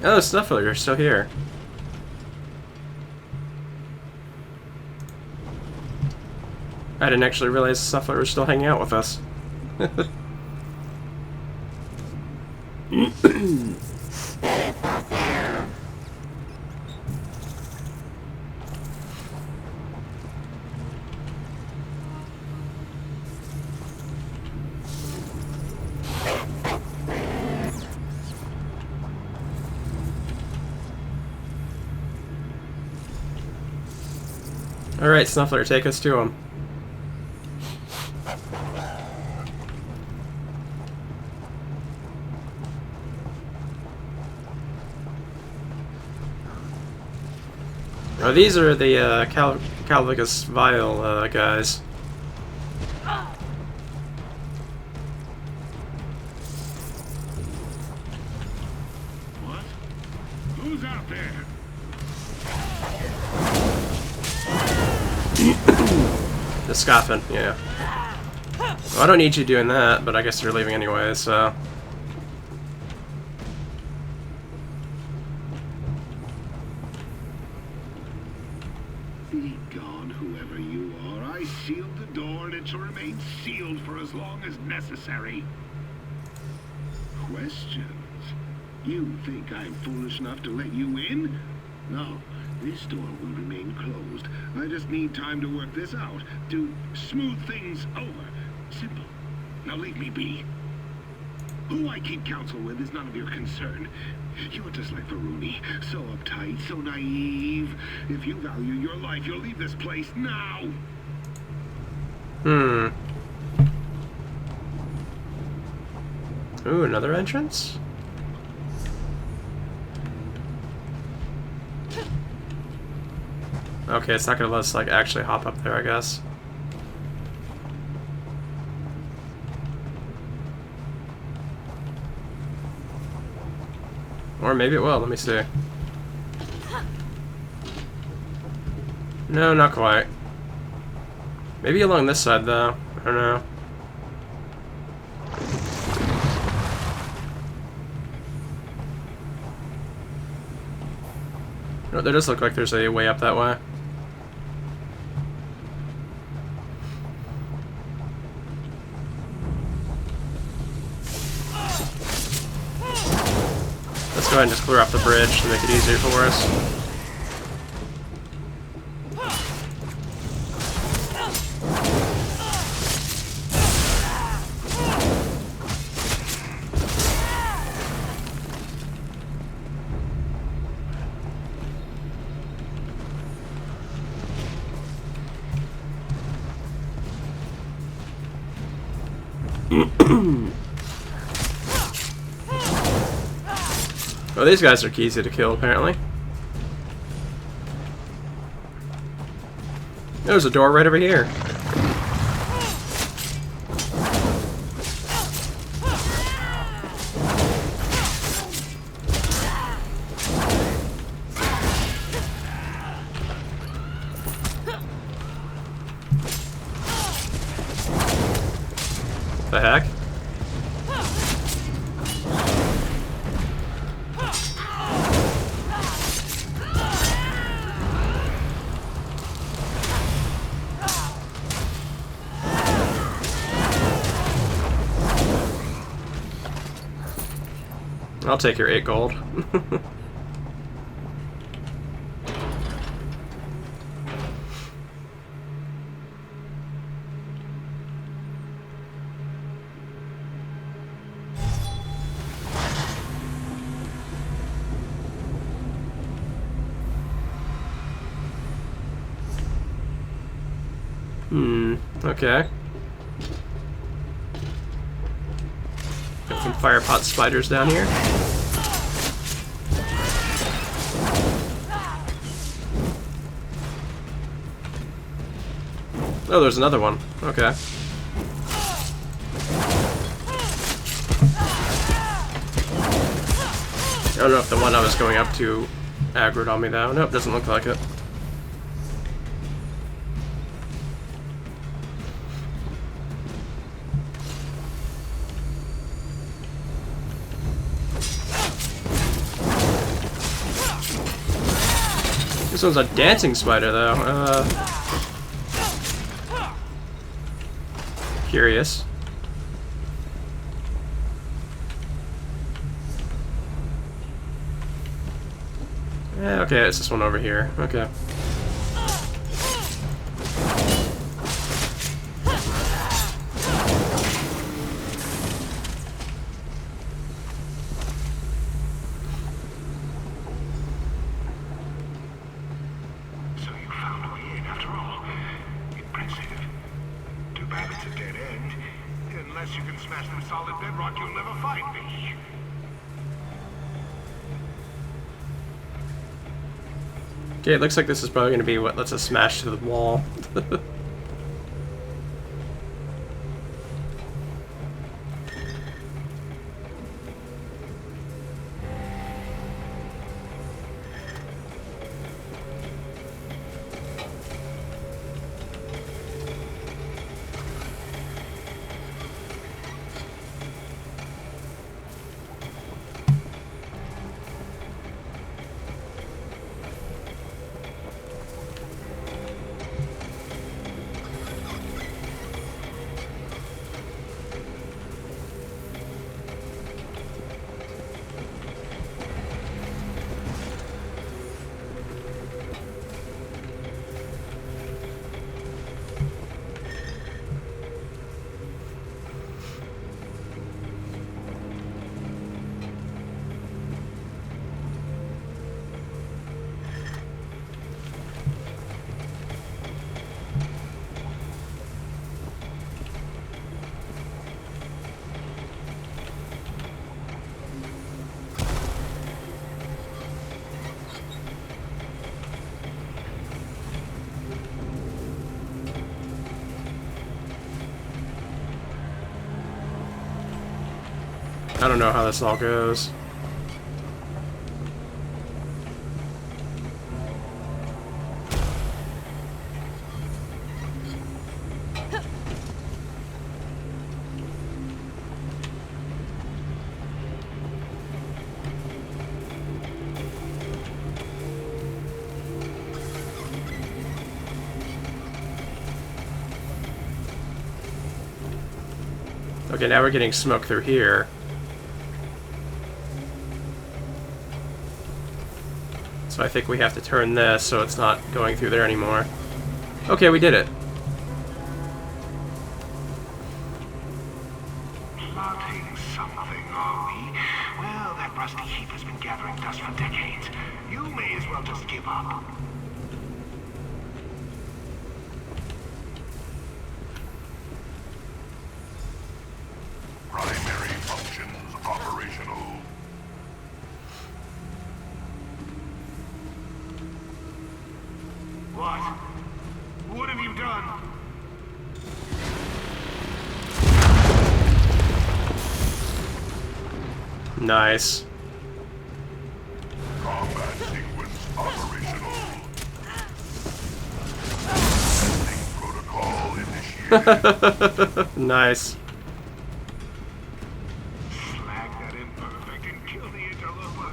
Oh, Snuffler, you're still here. I didn't actually realize Snuffler was still hanging out with us. Alright, Snuffler, take us to him. Oh, these are the Calvicus Vial guys. What? Who's out there? The Scoffin, yeah. Well, I don't need you doing that, but I guess you're leaving anyway, so... Be gone, whoever you are. I sealed the door, and it shall remain sealed for as long as necessary. Questions? You think I'm foolish enough to let you in? No. This door will remain closed. I just need time to work this out, to smooth things over. Simple. Now leave me be. Who I keep counsel with is none of your concern. You're just like Varuni, so uptight, so naive. If you value your life, you'll leave this place now. Ooh, another entrance? Okay, it's not gonna let us, like, actually hop up there, I guess. Or maybe it will, let me see. No, not quite. Maybe along this side, though. I don't know. No, there does look like there's a way up that way. Let's go ahead and just clear off the bridge to make it easier for us. Oh, these guys are easy to kill, apparently. There's a door right over here. The heck? I'll take your 8 gold. Okay. Got some fire pot spiders down here. Oh, there's another one. Okay. I don't know if the one I was going up to aggroed on me though. Nope, doesn't look like it. This one's a dancing spider though. Curious. Yeah, okay, it's this one over here. Okay. So you found a way in after all. Impressive. Too bad it's a dead end. Unless you can smash through solid bedrock, you'll never find me. Okay, it looks like this is probably going to be what lets us smash to the wall. I don't know how this all goes. Okay, now we're getting smoke through here. So I think we have to turn this so it's not going through there anymore. Okay, we did it. Plotting something, are we? Well, that rusty heap has been gathering dust for decades. You may as well just give up. Primary functions operational. What? What have you done? Nice. Combat sequence operational. Testing protocol initiated. Nice. Slag that imperfect and kill the interloper.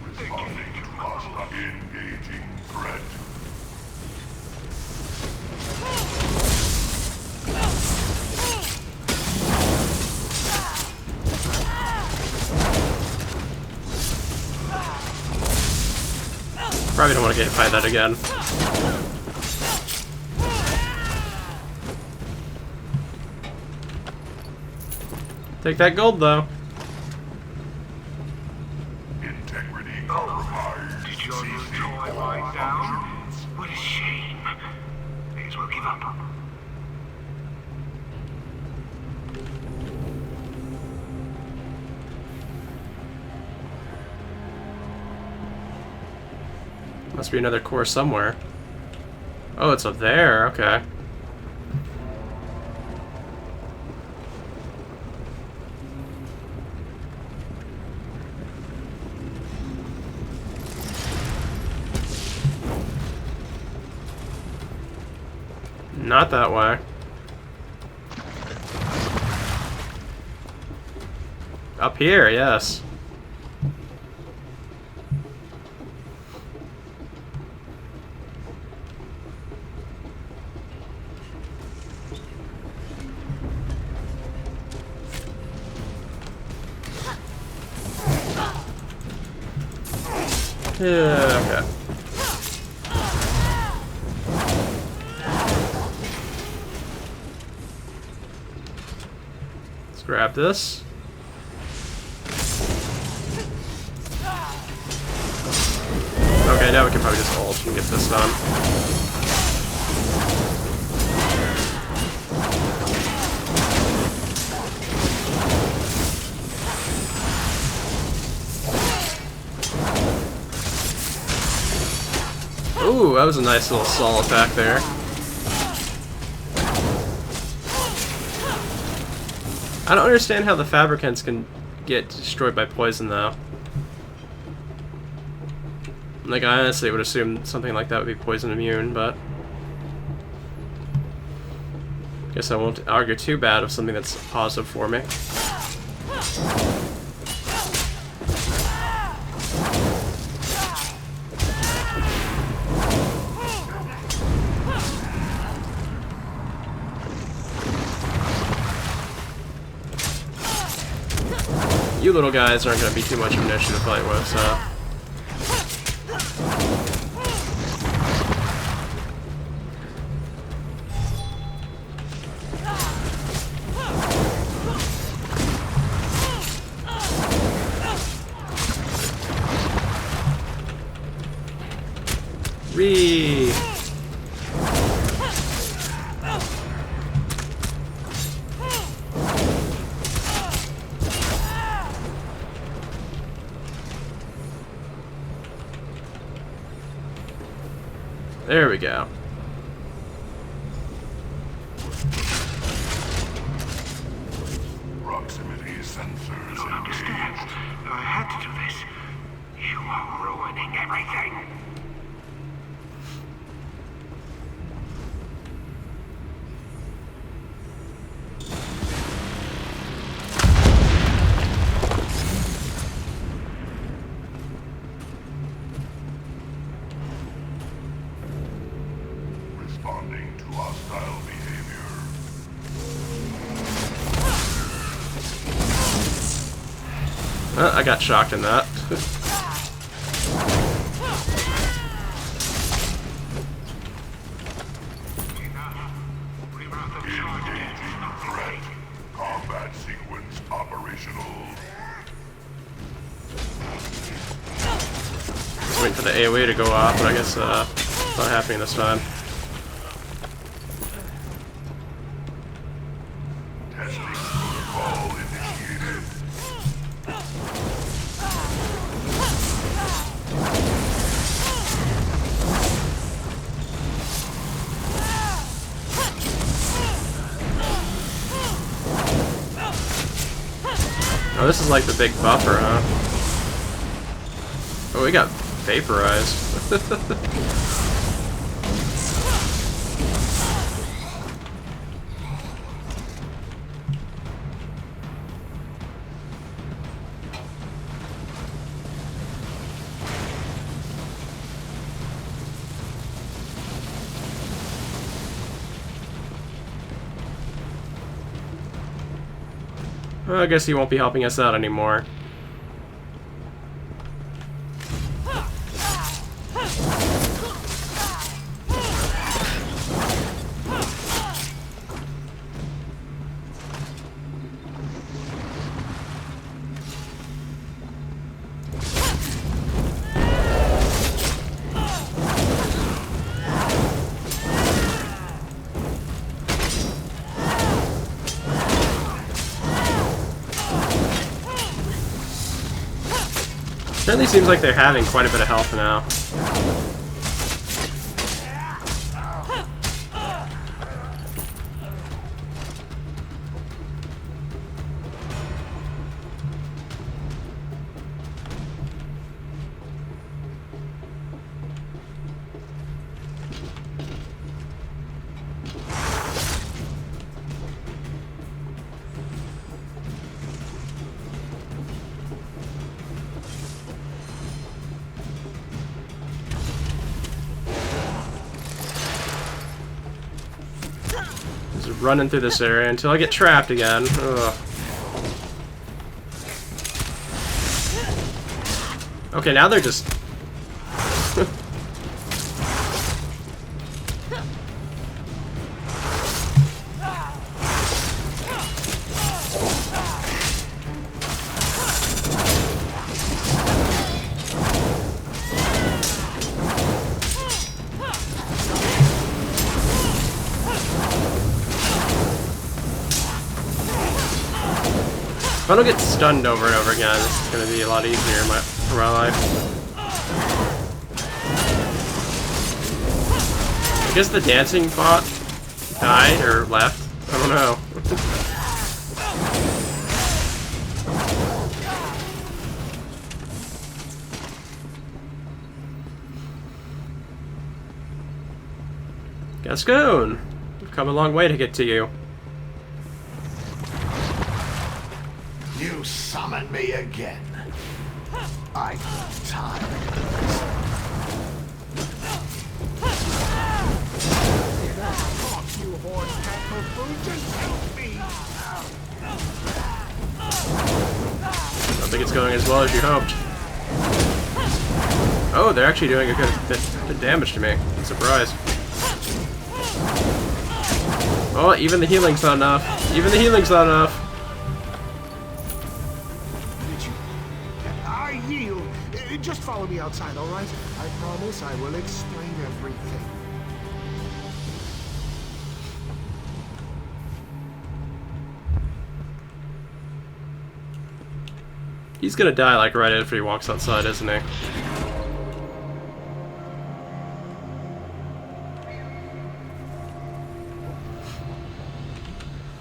Responding to hostile engaging threat. Probably don't want to get hit by that again. Take that gold, though. Integrity compromised. Did your new toy wind down? What a shame. May as well give up. Must be another core somewhere. Oh, it's up there. Okay. Not that way. Up here, yes. Yeah, okay. Let's grab this. Okay, now we can probably just ult and get this done. Ooh, that was a nice little Sol attack there. I don't understand how the fabricants can get destroyed by poison, though. Like, I honestly would assume something like that would be poison immune, but... guess I won't argue too bad of something that's positive for me. You little guys aren't going to be too much of an issue to fight with, so... Ree! There we go. Proximity sensors. You don't understand. I had to do this. You are ruining everything. Responding to hostile behavior. I got shocked in that. Combat sequence operational. Just waiting for the AoE to go off, but I guess it's not happening this time. Oh, this is like the big buffer, huh? Oh, we got vaporized. Well, I guess he won't be helping us out anymore. Certainly seems like they're having quite a bit of health now. Running through this area until I get trapped again. Ugh. Okay, now they're just... If I don't get stunned over and over again, this is going to be a lot easier for my life. I guess the dancing bot died or left. I don't know. Gascoigne! We've come a long way to get to you. You summon me again. I'm tired of this. You horse tackle food, just help me. I don't think it's going as well as you hoped. Oh, they're actually doing a good bit of damage to me. I'm surprised. Oh, even the healing's not enough. Even the healing's not enough. Just follow me outside, all right? I promise I will explain everything. He's gonna die like right after he walks outside, isn't he?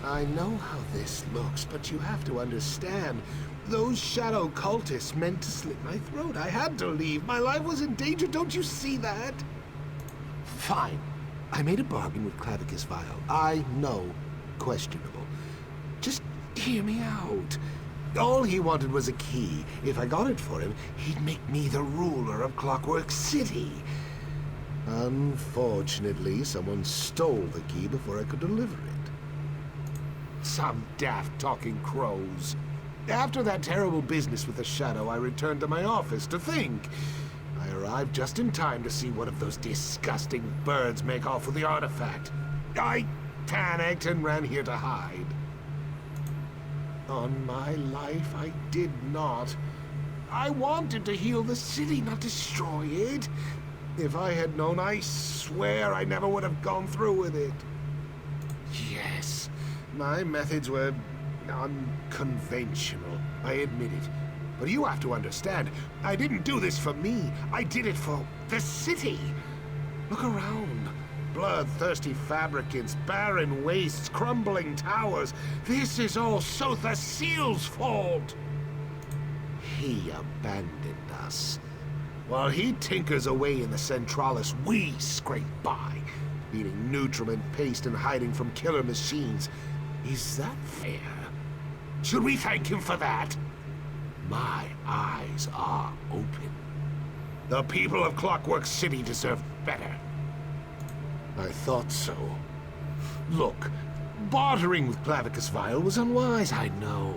I know how this looks, but you have to understand. Those shadow cultists meant to slit my throat. I had to leave. My life was in danger. Don't you see that? Fine. I made a bargain with Clavicus Vile. I know. Questionable. Just hear me out. All he wanted was a key. If I got it for him, he'd make me the ruler of Clockwork City. Unfortunately, someone stole the key before I could deliver it. Some daft talking crows. After that terrible business with the Shadow, I returned to my office to think. I arrived just in time to see one of those disgusting birds make off with the artifact. I panicked and ran here to hide. On my life, I did not. I wanted to heal the city, not destroy it. If I had known, I swear I never would have gone through with it. Yes, my methods were unconventional, I admit it. But you have to understand, I didn't do this for me. I did it for the city. Look around. Bloodthirsty fabricants, barren wastes, crumbling towers. This is all Sotha Sil's fault. He abandoned us. While he tinkers away in the Centralis, we scrape by, eating nutriment paste and hiding from killer machines. Is that fair? Should we thank him for that? My eyes are open. The people of Clockwork City deserve better. I thought so. Look, bartering with Clavicus Vile was unwise, I know.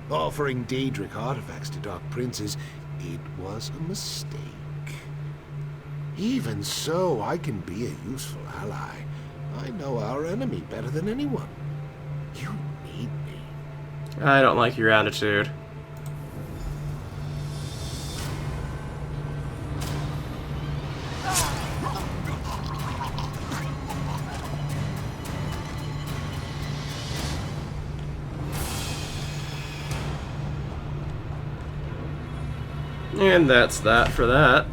Offering Daedric artifacts to Dark Princes, it was a mistake. Even so, I can be a useful ally. I know our enemy better than anyone. You need me. I don't like your attitude. And that's that for that.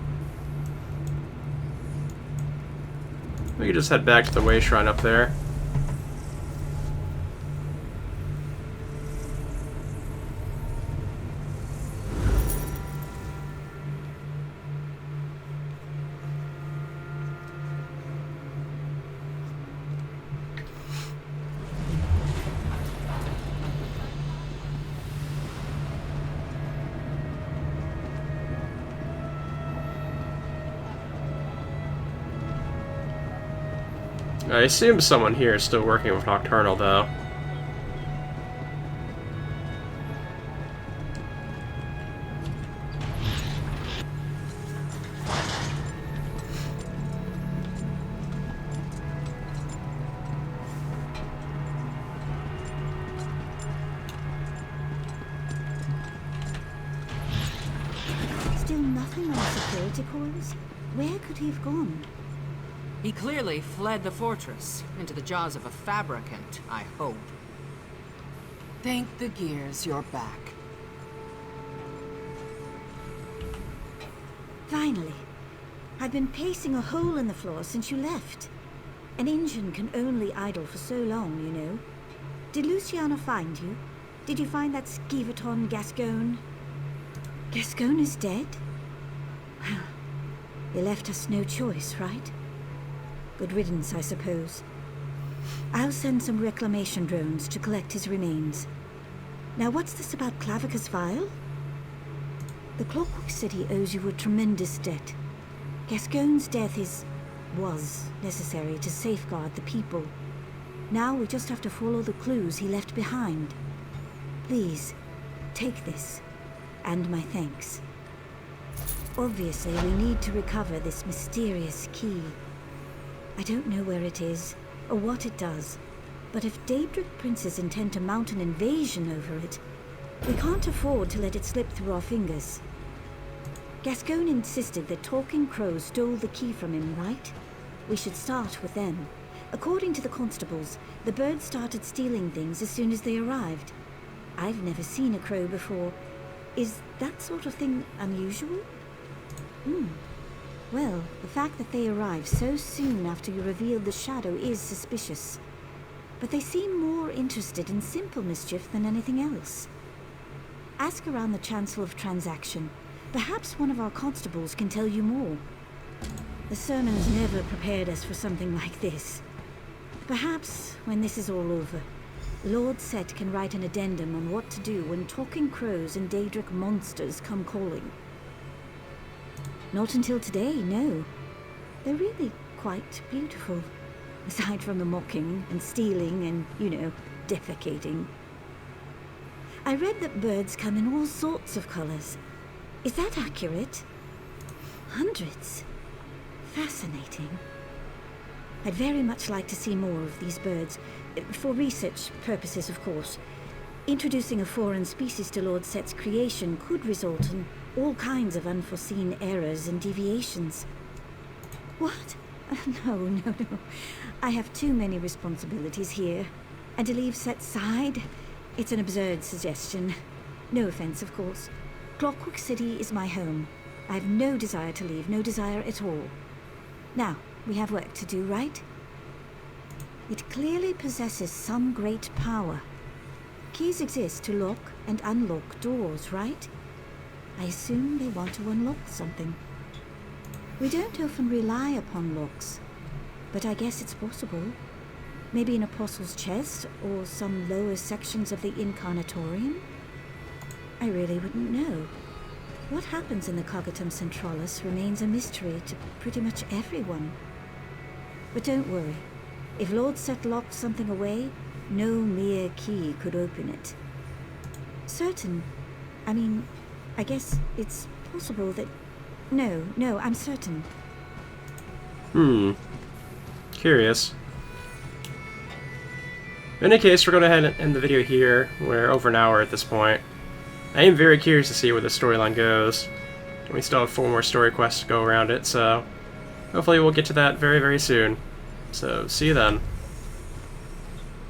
We can just head back to the Way Shrine up there. I assume someone here is still working with Nocturnal, though. Still nothing on security coils? Where could he have gone? He clearly fled the fortress, into the jaws of a fabricant, I hope. Thank the gears you're back. Finally. I've been pacing a hole in the floor since you left. An engine can only idle for so long, you know. Did Luciana find you? Did you find that skeevaton Gascogne? Gascogne is dead? Well, they left us no choice, right? Good riddance, I suppose. I'll send some reclamation drones to collect his remains. Now, what's this about Clavicus Vile? The Clockwork City owes you a tremendous debt. Gascogne's death was necessary to safeguard the people. Now we just have to follow the clues he left behind. Please, take this, and my thanks. Obviously, we need to recover this mysterious key. I don't know where it is, or what it does, but if Daedric princes intend to mount an invasion over it, we can't afford to let it slip through our fingers. Gascogne insisted that Talking Crows stole the key from him, right? We should start with them. According to the constables, the birds started stealing things as soon as they arrived. I've never seen a crow before. Is that sort of thing unusual? Well, the fact that they arrived so soon after you revealed the shadow is suspicious. But they seem more interested in simple mischief than anything else. Ask around the Chancel of Transaction. Perhaps one of our constables can tell you more. The sermons never prepared us for something like this. Perhaps, when this is all over, Lord Set can write an addendum on what to do when Talking Crows and Daedric monsters come calling. Not until today, no. They're really quite beautiful. Aside from the mocking and stealing and, defecating. I read that birds come in all sorts of colors. Is that accurate? Hundreds. Fascinating. I'd very much like to see more of these birds. For research purposes, of course. Introducing a foreign species to Lord Set's creation could result in all kinds of unforeseen errors and deviations. What? No. I have too many responsibilities here. And to leave Set's side? It's an absurd suggestion. No offense, of course. Clockwork City is my home. I have no desire to leave, no desire at all. Now, we have work to do, right? It clearly possesses some great power. Keys exist to lock and unlock doors, right? I assume they want to unlock something. We don't often rely upon locks, but I guess it's possible. Maybe an apostle's chest, or some lower sections of the Incarnatorium? I really wouldn't know. What happens in the Cognitum Centralis remains a mystery to pretty much everyone. But don't worry. If Lord Set locked something away, no mere key could open it. Certain. I mean, I guess it's possible that... No, I'm certain. Curious. In any case, we're going to go ahead and end the video here. We're over an hour at this point. I am very curious to see where the storyline goes. And we still have 4 more story quests to go around it, so hopefully we'll get to that very, very soon. So, see you then.